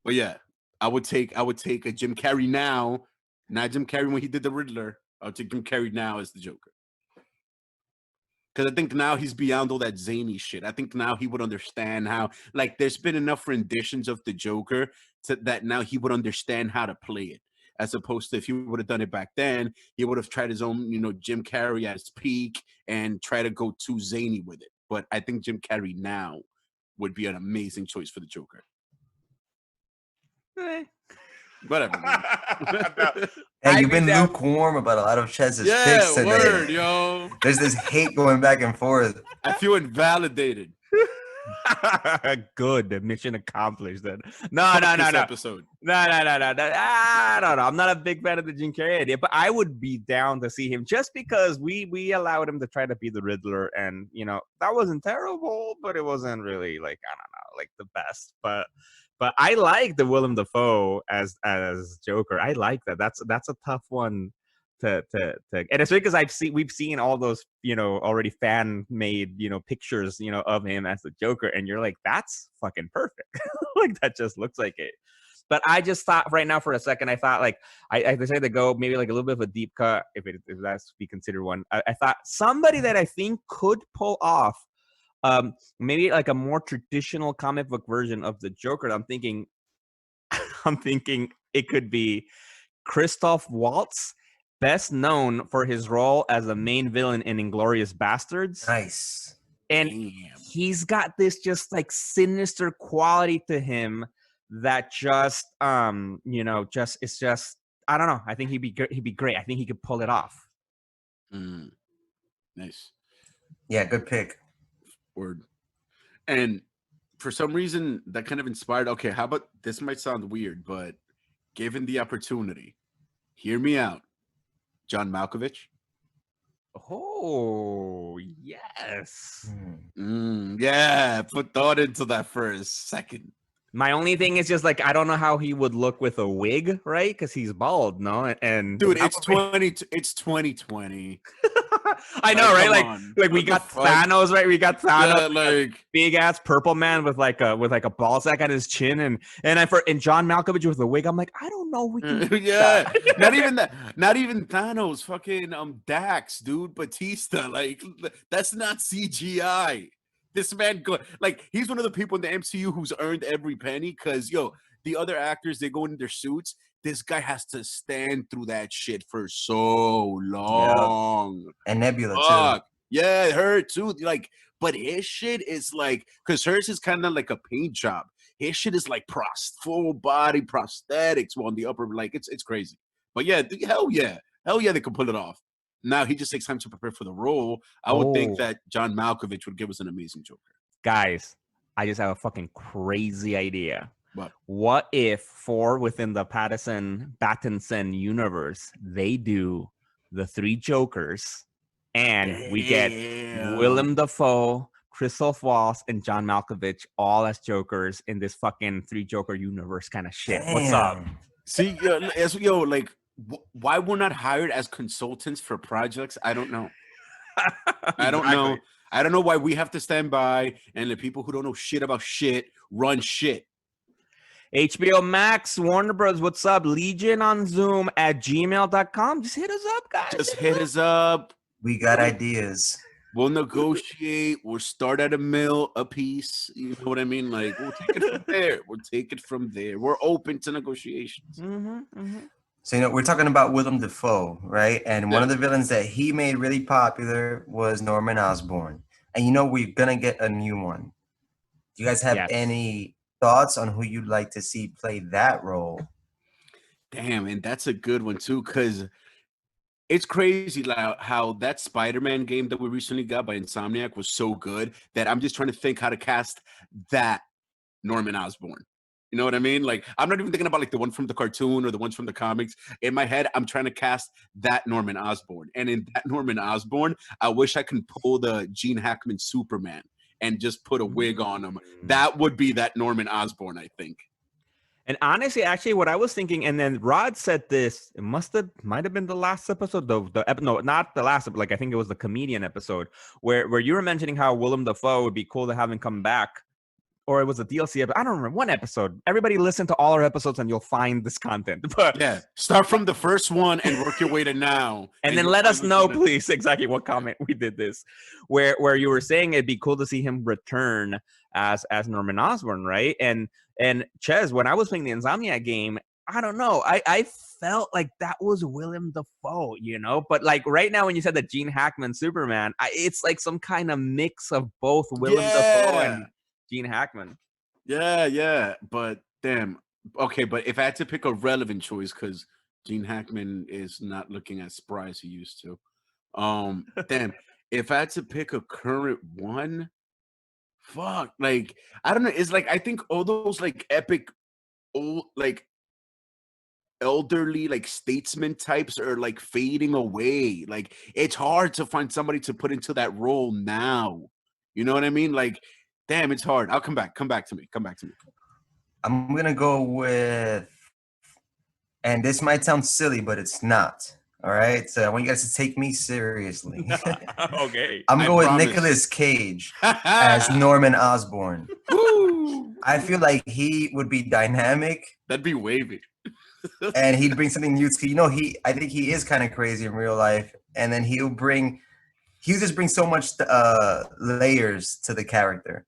But yeah, I would take a Jim Carrey now, not Jim Carrey when he did the Riddler. I would take Jim Carrey now as the Joker. Because I think now he's beyond all that zany shit. I think now he would understand how, there's been enough renditions of the Joker that now he would understand how to play it. As opposed to if he would have done it back then, he would have tried his own, Jim Carrey at his peak and try to go too zany with it. But I think Jim Carrey now would be an amazing choice for the Joker. Whatever. Man. Hey, you've been lukewarm about a lot of Chez's picks today. Word, yo. There's this hate going back and forth. I feel invalidated. Good. Mission accomplished. Then no. Episode. No. I don't know. I'm not a big fan of the Jim Carrey idea, but I would be down to see him just because we allowed him to try to be the Riddler, and that wasn't terrible, but it wasn't really the best. But I like the Willem Dafoe as Joker. I like that. That's a tough one to and it's because we've seen all those already fan made pictures of him as the Joker, and you're like, that's fucking perfect. That just looks like it. But I just thought right now for a second, I thought like I decided to go maybe like a little bit of a deep cut, if that's to be considered one. I thought somebody that I think could pull off maybe like a more traditional comic book version of the Joker. I'm thinking it could be Christoph Waltz, best known for his role as the main villain in Inglourious Bastards. Nice. And Damn. he's got this just like sinister quality to him that just it's just I don't know. I think he'd be great. I think he could pull it off. Nice. Yeah, good pick. Word. And for some reason that kind of inspired, okay, how about this? Might sound weird, but given the opportunity, hear me out. John Malkovich. Oh, yes. Yeah, put thought into that for a second. My only thing is just like I don't know how he would look with a wig, right? Because he's bald, no? And dude, it's 2020. I know, right? Like we What got the fuck? Thanos, right? We got Thanos, Yeah, like big ass purple man with like a ball sack on his chin, and John Malkovich with a wig. I'm like, I don't know. We can do yeah, that. not even that. Not even Thanos. Fucking Dax, dude. Batista. Like that's not CGI. This man, like he's one of the people in the MCU who's earned every penny. Cause the other actors, they go in their suits. This guy has to stand through that shit for so long. Yep. And Nebula too. Yeah, her too. Like, but his shit is like, cause hers is kind of like a paint job. His shit is like full body prosthetics on the upper, like it's crazy. But yeah, hell yeah, they can pull it off. Now he just takes time to prepare for the role. I would think that John Malkovich would give us an amazing Joker. Guys, I just have a fucking crazy idea. What if within the Pattinson universe, they do the 3 Jokers and we get Willem Dafoe, Christoph Waltz, and John Malkovich all as Jokers in this fucking 3 Joker universe kind of shit. What's up? See, like, why we're not hired as consultants for projects? I don't know. I don't know. I don't know why we have to stand by and the people who don't know shit about shit run shit. HBO Max, Warner Bros. What's up? Legion on Zoom at gmail.com. Just hit us up, guys. Just hit us up. We got ideas. We'll negotiate. We'll start at $1 million a piece. You know what I mean? Like, we'll take it from there. We're open to negotiations. So, we're talking about Willem Dafoe, right? And one of the villains that he made really popular was Norman Osborn. And we're going to get a new one. Do you guys have any thoughts on who you'd like to see play that role? Damn, and that's a good one too, because it's crazy how that Spider-Man game that we recently got by Insomniac was so good that I'm just trying to think how to cast that Norman Osborn. You know what I mean? Like, I'm not even thinking about like the one from the cartoon or the ones from the comics. In my head, I'm trying to cast that Norman Osborn. And in that Norman Osborn, I wish I could pull the Gene Hackman Superman and just put a wig on him. That would be that Norman Osborn, I think. And honestly, actually, what I was thinking, and then Rod said this, it might have been the last episode, no, not the last, like I think it was the comedian episode, where you were mentioning how Willem Dafoe would be cool to have him come back. Or it was a DLC episode. I don't remember. One episode. Everybody listen to all our episodes and you'll find this content. But yeah, start from the first one and work your way to now. And then let us know, please, exactly what comment we did this. Where you were saying it'd be cool to see him return as Norman Osborn, right? And Ches, when I was playing the Insomniac game, I don't know. I felt like that was Willem Dafoe, But like right now, when you said that Gene Hackman Superman, it's like some kind of mix of both Willem Dafoe and Gene Hackman. Yeah. But damn. Okay, but if I had to pick a relevant choice, because Gene Hackman is not looking as spry as he used to. Damn. If I had to pick a current one, fuck. Like, I don't know. It's like I think all those like epic old like elderly like statesman types are like fading away. Like, it's hard to find somebody to put into that role now. You know what I mean? Like, damn, it's hard. I'll come back to me. I'm going to go with, and this might sound silly, but it's not. All right? So I want you guys to take me seriously. Okay. I'm going with Nicolas Cage as Norman Osborn. Woo! I feel like he would be dynamic That'd be wavy. and he'd bring something new to I think he is kind of crazy in real life, and then he'll just bring so much layers to the character.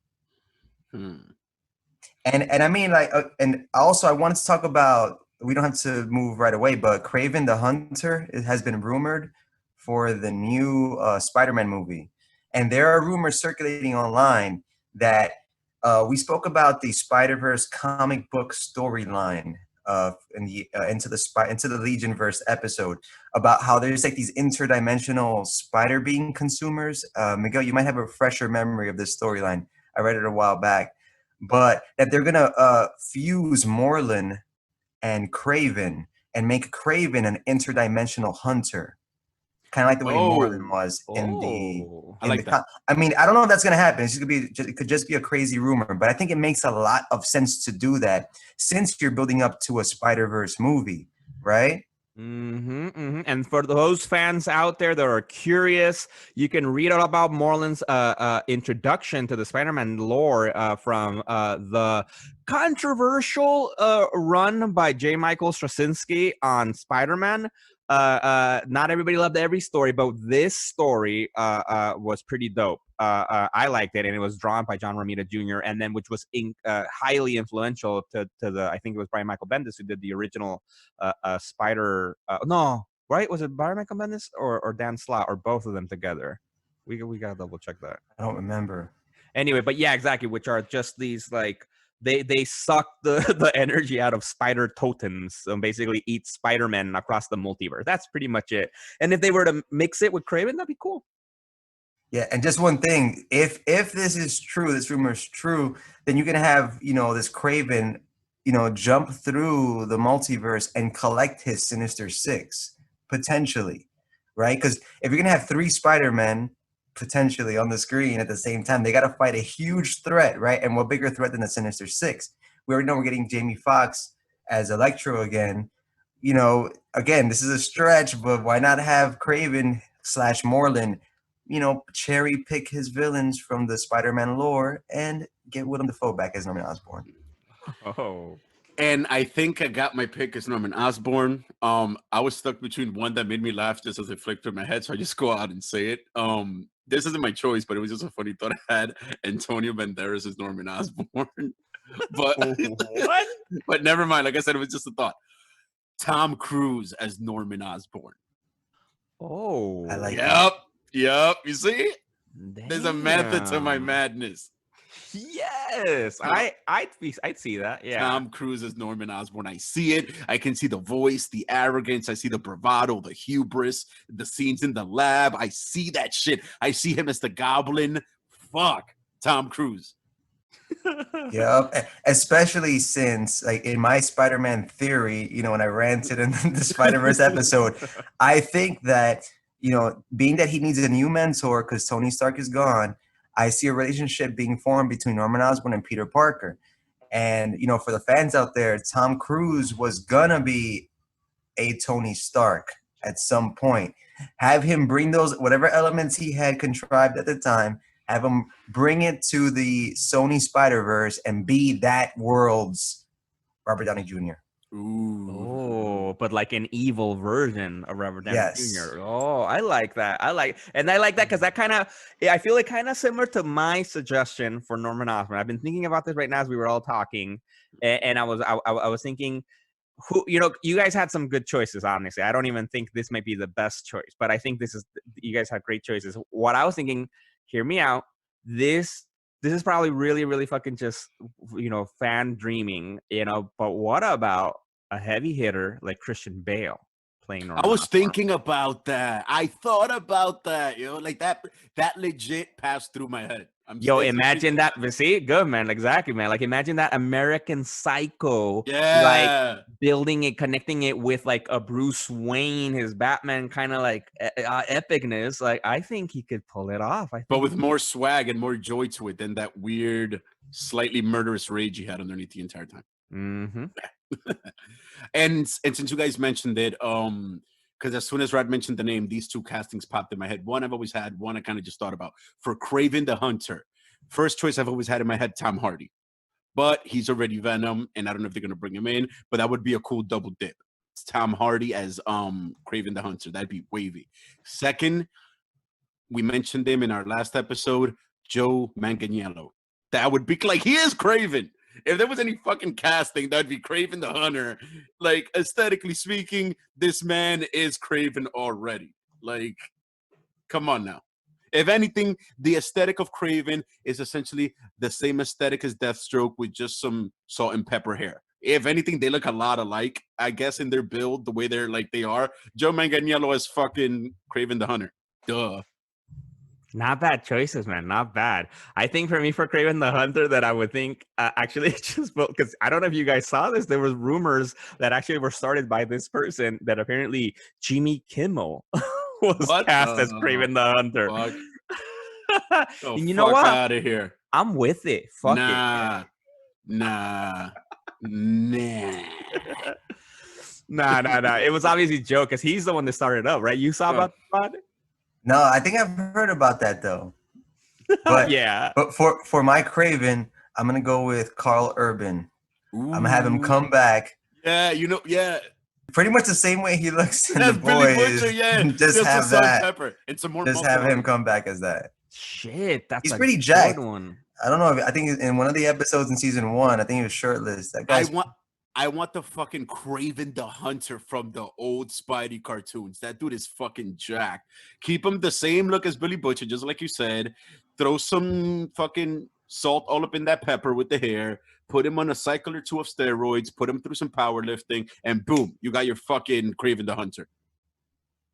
And I mean, like, and also I wanted to talk about, we don't have to move right away, but Kraven the Hunter, it has been rumored for the new Spider-Man movie. And there are rumors circulating online that we spoke about the Spider-Verse comic book storyline into the Legionverse episode, about how there's like these interdimensional spider being consumers. Miguel, you might have a fresher memory of this storyline. I read it a while back. But that they're gonna fuse Morlun and Kraven and make Kraven an interdimensional hunter, kind of like the way Morlun was in the. Oh. I like that. I mean, I don't know if that's gonna happen. It's just gonna be. It could just be a crazy rumor, but I think it makes a lot of sense to do that since you're building up to a Spider-Verse movie, right? And for those fans out there that are curious, you can read all about Morlan's introduction to the Spider-Man lore from the controversial run by J. Michael Straczynski on Spider-Man. Not everybody loved every story, but this story was pretty dope. I liked it, and it was drawn by John Romita Jr., and then which was highly influential to the, I think it was Brian Michael Bendis who did the original Spider. No, right? Was it Brian Michael Bendis or Dan Slott or both of them together? We gotta double check that. I don't remember. Anyway, but yeah, exactly. Which are just these like. They suck the energy out of spider totems and basically eat Spider-Man across the multiverse. That's pretty much it. And if they were to mix it with Kraven, that'd be cool. Yeah, and just one thing, if this is true, this rumor is true, then you can have, this Kraven, jump through the multiverse and collect his Sinister Six, potentially, right? Because if you're going to have 3 Spider-Men potentially on the screen at the same time, they got to fight a huge threat, right? And what bigger threat than the Sinister Six? We already know we're getting Jamie Foxx as Electro again. Again, this is a stretch, but why not have Kraven / Morlun, cherry pick his villains from the Spider-Man lore and get Willem Dafoe back as Norman Osborn. Oh. And I think I got my pick as Norman Osborn. I was stuck between one that made me laugh just as it flicked through my head, so I just go out and say it. This isn't my choice, but it was just a funny thought I had. Antonio Banderas as Norman Osborn. But What? But never mind. Like I said, it was just a thought. Tom Cruise as Norman Osborn. Oh. I like Yep. You see? There's a method to my Damn. madness. Yes, I'd see that. Yeah. Tom Cruise as Norman Osborn. I see it. I can see the voice, the arrogance. I see the bravado, the hubris, the scenes in the lab. I see that shit. I see him as the Goblin. Fuck, Tom Cruise. Yep. Especially since, like, in my Spider-Man theory, when I ranted in the Spider-Verse episode, I think that, being that he needs a new mentor because Tony Stark is gone, I see a relationship being formed between Norman Osborn and Peter Parker. And, for the fans out there, Tom Cruise was gonna be a Tony Stark at some point. Have him bring those, whatever elements he had contrived at the time, have him bring it to the Sony Spider-Verse and be that world's Robert Downey Jr. Ooh. Oh, but like an evil version of Robert Downey Yes. Jr. Oh, I like that. I like that because that kind of, I feel like kind of similar to my suggestion for Norman Osborn. I've been thinking about this right now as we were all talking, and I was thinking, who, you guys had some good choices. Honestly, I don't even think this might be the best choice, but I think you guys had great choices. What I was thinking, hear me out. This is probably really, really fucking just, fan dreaming, but what about a heavy hitter like Christian Bale playing Norman I was Osborn? thinking about that. I thought about that, like that legit passed through my head. Imagine that. See, good, man. Exactly, man. Like, imagine that American Psycho, Yeah. like building it, connecting it with like a Bruce Wayne, his Batman kind of like epicness. Like, I think he could pull it off. But with more swag and more joy to it than that weird, slightly murderous rage he had underneath the entire time. Mm-hmm. And since you guys mentioned it, because as soon as Rod mentioned the name, these 2 castings popped in my head. One I've always had, one I kind of just thought about. For Kraven the Hunter, first choice I've always had in my head, Tom Hardy. but he's already Venom, and I don't know if they're gonna bring him in, but that would be a cool double dip. It's Tom Hardy as Kraven the Hunter. That'd be wavy. Second, we mentioned him in our last episode, Joe Manganiello. That would be like he is Kraven. If there was any fucking casting, that'd be Kraven the Hunter. Like aesthetically speaking, this man is Kraven already. Like, come on now. If anything, the aesthetic of Kraven is essentially the same aesthetic as Deathstroke with just some salt and pepper hair. If anything, they look a lot alike, I guess, in their build, the way they're like they are. Joe Manganiello is fucking Kraven the Hunter. Duh. Not bad choices, man. Not bad. I think for me, for Kraven the Hunter, that I would think actually just because I don't know if you guys saw this. There was rumors that actually were started by this person that apparently Jimmy Kimmel was cast as Kraven the Hunter. And you know what? Out of here. I'm with it. Fuck nah. it. Nah. Nah. It was obviously Joe because he's the one that started it up, right? You saw about it? No, I think I've heard about that though. But yeah. But for my Kraven, I'm gonna go with Carl Urban. Ooh. I'm gonna have him come back. Yeah, yeah. Pretty much the same way he looks in The Boys. Butcher, yeah. just have that. Pepper and some more. Just have him come back as that. Shit, that's he's pretty jacked. One. I don't know. I think in one of the episodes in season 1, I think he was shirtless. That guy's I want the fucking Kraven the Hunter from the old Spidey cartoons. That dude is fucking jacked. Keep him the same look as Billy Butcher, just like you said. Throw some fucking salt all up in that pepper with the hair. Put him on a cycle or 2 of steroids. Put him through some powerlifting, and boom, you got your fucking Kraven the Hunter.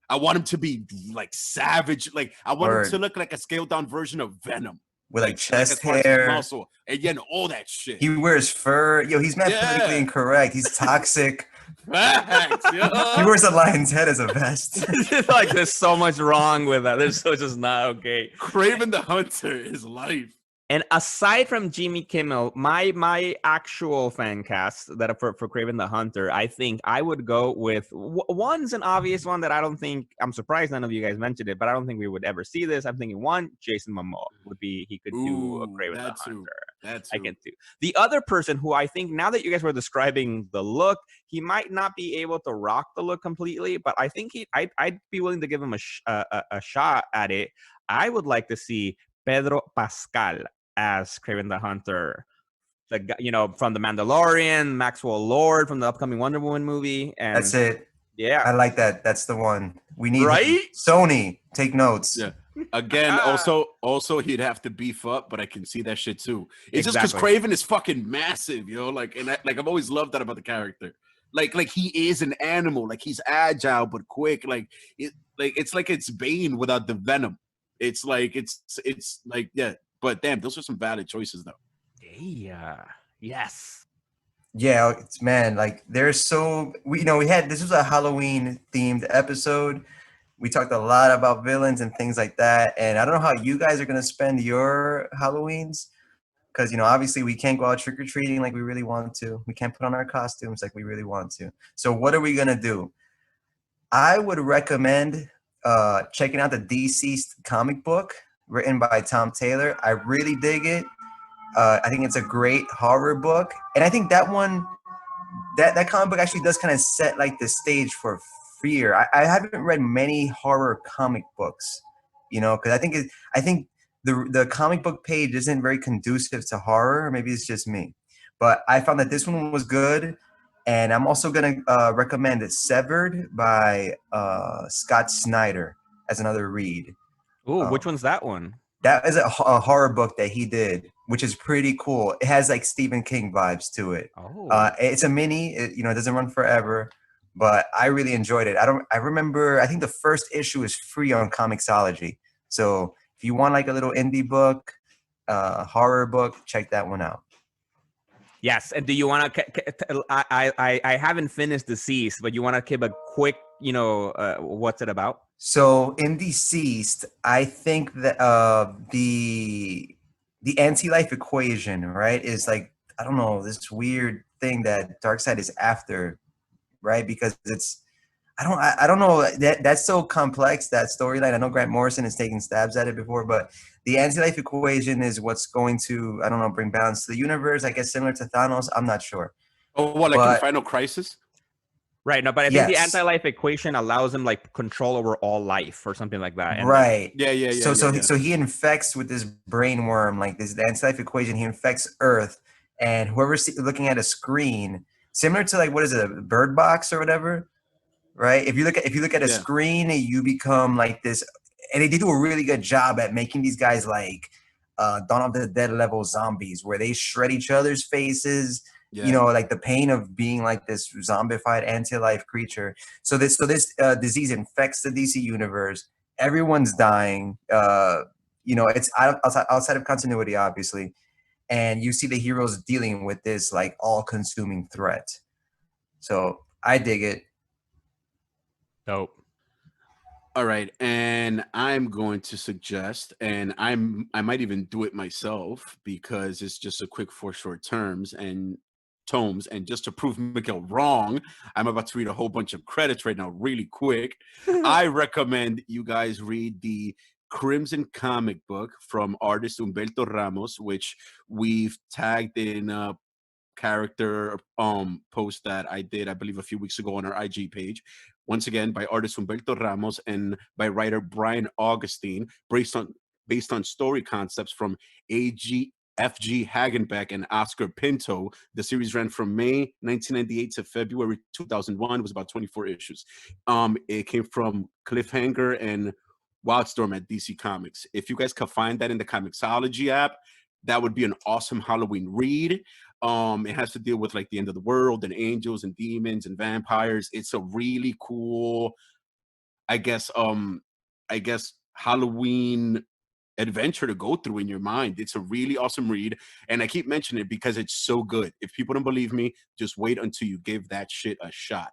I want him to be like savage. Like I want him to look like a scaled down version of Venom. With like chest hair, muscle, and all that shit. He wears fur. Yo, he's not politically incorrect. He's toxic. Facts, he wears a lion's head as a vest. Like there's so much wrong with that. There's so just not okay. Kraven the Hunter is life. And aside from Jimmy Kimmel, my actual fan cast that for Kraven the Hunter, I think I would go with one's an obvious one that I don't think, I'm surprised none of you guys mentioned it, but I don't think we would ever see this. I'm thinking one, Jason Momoa would be, he could do a Kraven the Hunter. I can do. The other person who I think, now that you guys were describing the look, he might not be able to rock the look completely, but I think I'd be willing to give him a shot at it. I would like to see Pedro Pascal as Kraven the Hunter, from The Mandalorian, Maxwell Lord from the upcoming Wonder Woman movie, and that's it. Yeah, I like that. That's the one we need. Right? Sony, take notes. Yeah. Again, also he'd have to beef up, but I can see that shit too. It's just because Kraven is fucking massive, I've always loved that about the character. Like he is an animal. Like he's agile but quick. It's like it's Bane without the venom. It's like yeah. But damn, those are some valid choices, though. Yeah. Yes. Yeah, there's this was a Halloween themed episode. We talked a lot about villains and things like that. And I don't know how you guys are gonna spend your Halloweens, because obviously we can't go out trick or treating like we really want to. We can't put on our costumes like we really want to. So what are we gonna do? I would recommend checking out the Deceased comic book written by Tom Taylor. I really dig it. I think it's a great horror book, and I think that one, that comic book actually does kind of set like the stage for fear. I haven't read many horror comic books, because I think the comic book page isn't very conducive to horror. Maybe it's just me, but I found that this one was good. And I'm also gonna recommend Severed by Scott Snyder as another read. Oh, which one's that one? That is a horror book that he did, which is pretty cool. It has like Stephen King vibes to it. Oh. It's a mini. It doesn't run forever, but I really enjoyed it. I remember. I think the first issue is free on Comixology. So if you want like a little indie book, horror book, check that one out. Yes, and do you want to? I haven't finished Deceased, but you want to give a quick, what's it about? So in Deceased, I think that the anti-life equation, right, is like, I don't know, this weird thing that Darkseid is after, right? Because I don't know, that's so complex, that storyline. I know Grant Morrison has taken stabs at it before, but the anti-life equation is what's going to, I don't know, bring balance to the universe. I guess similar to Thanos. I'm not sure. Oh, what, like in But Final Crisis? Right. No, but I think the yes, anti-life equation allows him like control over all life or something like that. And like, right. Yeah. So he infects with this brain worm, like this the anti-life equation. He infects Earth, and whoever's looking at a screen, similar to like what is it, a Bird Box or whatever, right? If you look at a Yeah. screen, you become like this, and they do a really good job at making these guys like Dawn of the Dead level zombies, where they shred each other's faces. Yeah. You know, like the pain of being like this zombified anti-life creature. So this disease infects the DC universe. Everyone's dying. You know, it's outside of continuity, obviously, and you see the heroes dealing with this like all-consuming threat. So I dig it. dope. All right, and I'm going to suggest, and I might even do it myself because it's just a quick 4 short terms and tomes. And just to prove Miguel wrong, I'm about to read a whole bunch of credits right now, really quick. I recommend you guys read the Crimson comic book from artist Humberto Ramos, which we've tagged in a character post that I did, I believe, a few weeks ago on our IG page. Once again, by artist Humberto Ramos and by writer Brian Augustine, based on story concepts from A.G. F.G. Hagenbeck and Oscar Pinto. The series ran from May 1998 to February 2001. It was about 24 issues. It came from Cliffhanger and Wildstorm at DC Comics. If you guys could find that in the Comixology app, that would be an awesome Halloween read. It has to deal with like the end of the world and angels and demons and vampires. It's a really cool, I guess Halloween adventure to go through in your mind. It's a really awesome read, and I keep mentioning it because it's so good. If people don't believe me, just wait until you give that shit a shot.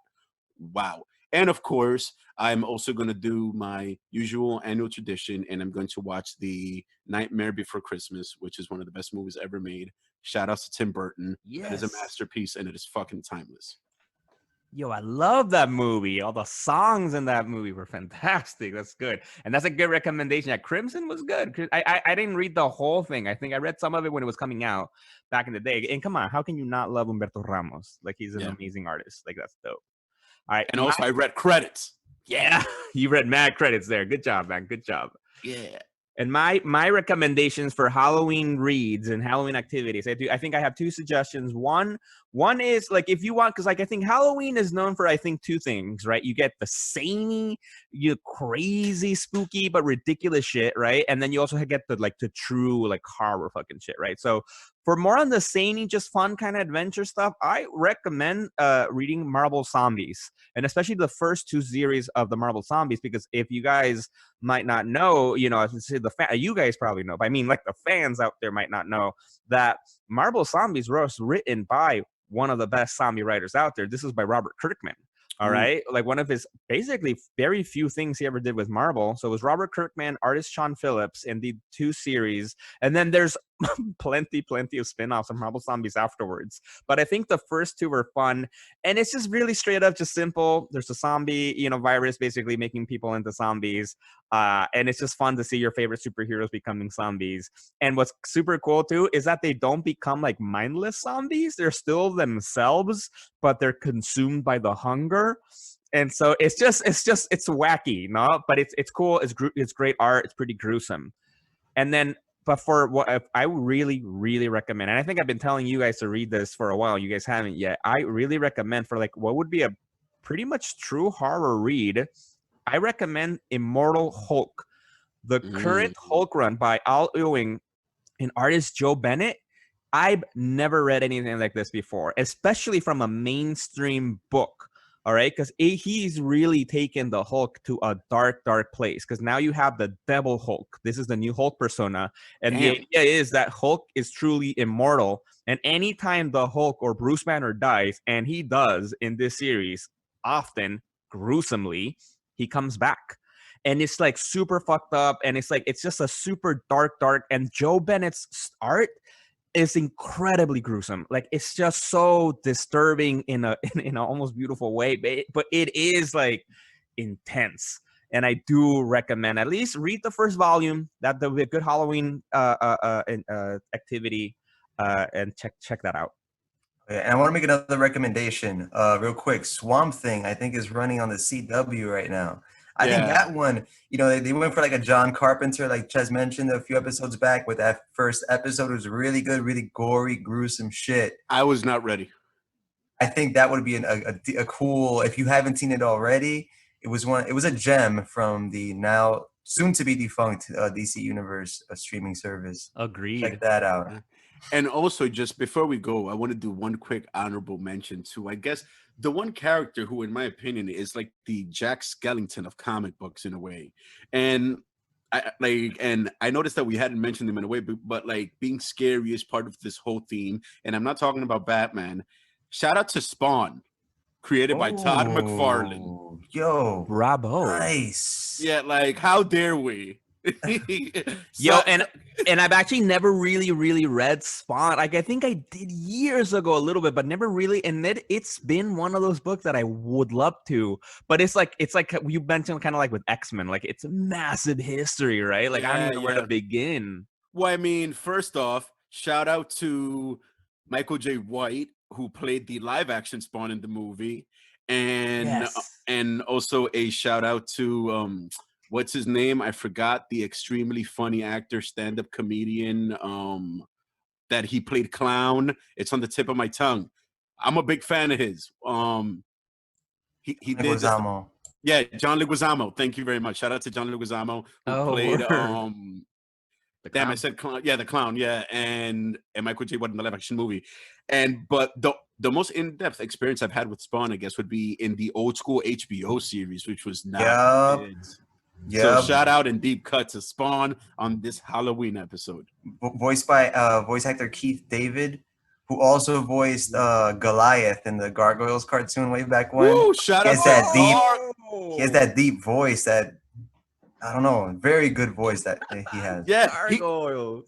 Wow. And of course, I'm also going to do my usual annual tradition, and I'm going to watch the Nightmare Before Christmas, which is one of the best movies ever made. Shout out to Tim Burton. That is a Yes. masterpiece, and it is fucking timeless. Yo, I love that movie. All the songs in that movie were fantastic. That's good. And that's a good recommendation. Yeah, Crimson was good. I didn't read the whole thing. I think I read some of it when it was coming out back in the day. And come on, how can you not love Humberto Ramos? Like, he's an amazing artist. Like, that's dope. All right. And also, I read credits. Yeah, you read mad credits there. Good job, man. Good job. Yeah. And my recommendations for Halloween reads and Halloween activities, I think I have 2 suggestions. One is like, if you want, because like I think Halloween is known for, I think, 2 things, right? You get the samey, you crazy, spooky but ridiculous shit, right? And then you also get the true like horror fucking shit, right? So for more on the samey, just fun kind of adventure stuff, I recommend reading Marvel Zombies, and especially the first 2 series of the Marvel Zombies, because if you guys might not know, you know, I should say you guys probably know, but I mean, like, the fans out there might not know that Marvel Zombies was written by one of the best zombie writers out there. This is by Robert Kirkman. All right. Like, one of his basically very few things he ever did with Marvel. So it was Robert Kirkman, artist Sean Phillips, and the 2 series. And then there's plenty of spin-offs of Marvel Zombies afterwards. But I think the first 2 were fun. And it's just really straight up, just simple. There's a zombie, you know, virus basically making people into zombies. And it's just fun to see your favorite superheroes becoming zombies. And what's super cool too is that they don't become like mindless zombies. They're still themselves, but they're consumed by the hunger. And so it's wacky, no? But it's cool. It's great art. It's pretty gruesome. And then, but for what I really, really recommend, and I think I've been telling you guys to read this for a while, you guys haven't yet. I really recommend, for like what would be a pretty much true horror read, I recommend Immortal Hulk, the current Hulk run by Al Ewing and artist Joe Bennett. I've never read anything like this before, especially from a mainstream book. All right, because he's really taken the Hulk to a dark place, because now you have the Devil Hulk. This is the new Hulk persona. And the idea is that Hulk is truly immortal. And anytime the Hulk or Bruce Banner dies, and he does in this series, often gruesomely, he comes back. And it's like super fucked up. And it's just a super dark. And Joe Bennett's art is incredibly gruesome. Like, it's just so disturbing in a almost beautiful way, but it is like intense. and I do recommend at least read the first volume. That would be a good Halloween activity, and check that out. Yeah, and I want to make another recommendation, real quick. Swamp Thing, I think, is running on the CW right now. I think Yeah. that one, they went for like a John Carpenter, like Ches mentioned a few episodes back. With that first episode, it was really good, really gory, gruesome shit. I was not ready. I think that would be a cool. If you haven't seen it already, it was a gem from the now soon to be defunct DC Universe streaming service. Agreed. Check that out. And also, just before we go, I want to do one quick honorable mention to, I guess, the one character who, in my opinion, is like the Jack Skellington of comic books in a way. And I noticed that we hadn't mentioned him in a way, but like being scary is part of this whole theme. And I'm not talking about Batman. Shout out to Spawn, created by Todd McFarlane. Yo, Bravo. nice. Yeah, like how dare we? Yo, and I've actually never really read Spawn. Like I think I did years ago a little bit, but never really. And it's been one of those books that I would love to. But it's like you mentioned, kind of like with X-Men. Like it's a massive history, right? Like I don't even know where to begin. Well, I mean, first off, shout out to Michael J. White, who played the live action Spawn in the movie, and also a shout out to what's his name? I forgot, the extremely funny actor, stand-up comedian, that he played Clown. It's on the tip of my tongue. I'm a big fan of his. He did Leguizamo. John Leguizamo. Thank you very much. Shout out to John Leguizamo, who played I said Clown. Yeah, the Clown. Yeah, and Michael J. White in the live action movie. But the most in-depth experience I've had with Spawn, I guess, would be in the old school HBO series, which was not good. So shout out and deep cut to Spawn on this Halloween episode. Voiced by voice actor Keith David, who also voiced Goliath in the Gargoyles cartoon way back when. Woo, shout out He has that deep voice that, I don't know, very good voice that he has. Yeah,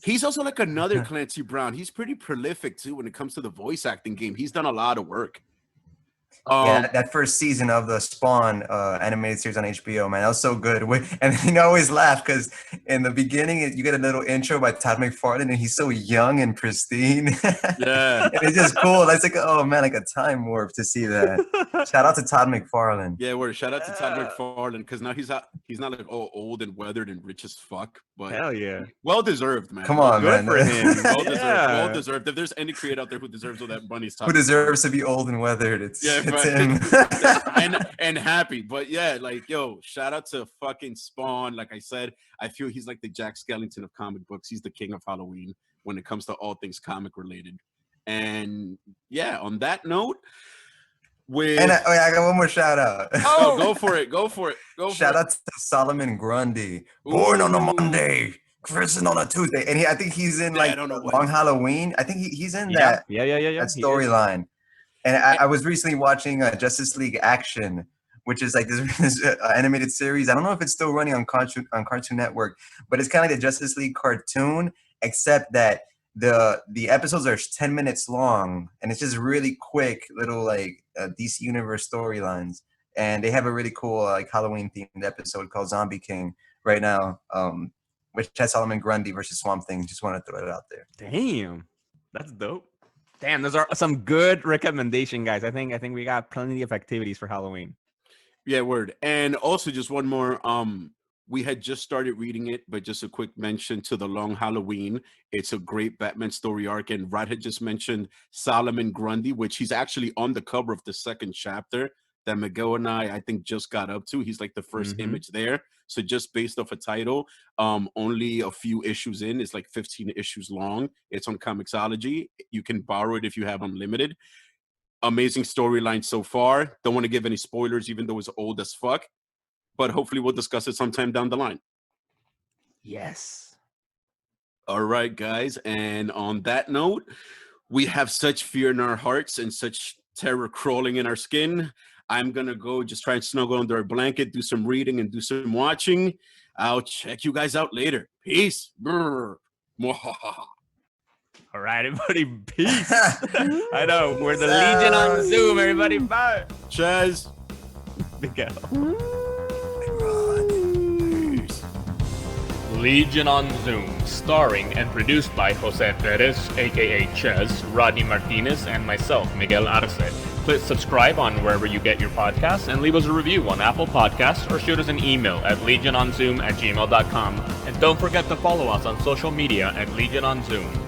he's also like another Clancy Brown. He's pretty prolific too when it comes to the voice acting game. He's done a lot of work. That first season of the Spawn animated series on HBO, man, that was so good. And I always laugh because in the beginning you get a little intro by Todd McFarlane, and he's so young and pristine. Yeah, and it's just cool. It's like, oh man, like a time warp to see that. Shout out to Todd McFarlane. Yeah, shout out to Todd McFarlane, because now he's not like old and weathered and rich as fuck, but hell yeah, well deserved, man. Come on, good man. For him. Well deserved. If there's any creator out there who deserves all that money, who deserves to be old and weathered, it's him. and happy. But yeah, like, yo, shout out to fucking Spawn. Like I said, I feel he's like the Jack Skellington of comic books. He's the king of Halloween when it comes to all things comic related. And yeah, on that note, I got one more shout out. Oh, go for it. Shout out to Solomon Grundy. Born on a Monday, christened on a Tuesday. And I think he's in Long Halloween. I think he's in that storyline. And I was recently watching Justice League Action, which is like this animated series. I don't know if it's still running on Cartoon Network, but it's kind of like the Justice League cartoon, except that the episodes are 10 minutes long, and it's just really quick little DC Universe storylines. And they have a really cool Halloween themed episode called Zombie King right now, which has Solomon Grundy versus Swamp Thing. Just want to throw it out there. Damn, that's dope. Damn, those are some good recommendation, guys. I think we got plenty of activities for Halloween. Yeah, word. And also just one more. We had just started reading it, but just a quick mention to The Long Halloween. It's a great Batman story arc. And Rod had just mentioned Solomon Grundy, which he's actually on the cover of the second chapter that Miguel and I think just got up to. He's like the first image there. So just based off a title, only a few issues in. It's like 15 issues long. It's on Comixology. You can borrow it if you have unlimited. Amazing storyline so far. Don't want to give any spoilers, even though it's old as fuck. But hopefully we'll discuss it sometime down the line. Yes. All right, guys. And on that note, we have such fear in our hearts and such terror crawling in our skin. I'm going to go just try and snuggle under a blanket, do some reading and do some watching. I'll check you guys out later. Peace. All right, everybody. Peace. I know. We're the Legion on Zoom, everybody. Bye. Cheers. Big L. Legion on Zoom, starring and produced by Jose Perez, aka Ches, Rodney Martinez, and myself, Miguel Arce. Please subscribe on wherever you get your podcasts and leave us a review on Apple Podcasts or shoot us an email at legiononzoom@gmail.com. And don't forget to follow us on social media at Legion on Zoom.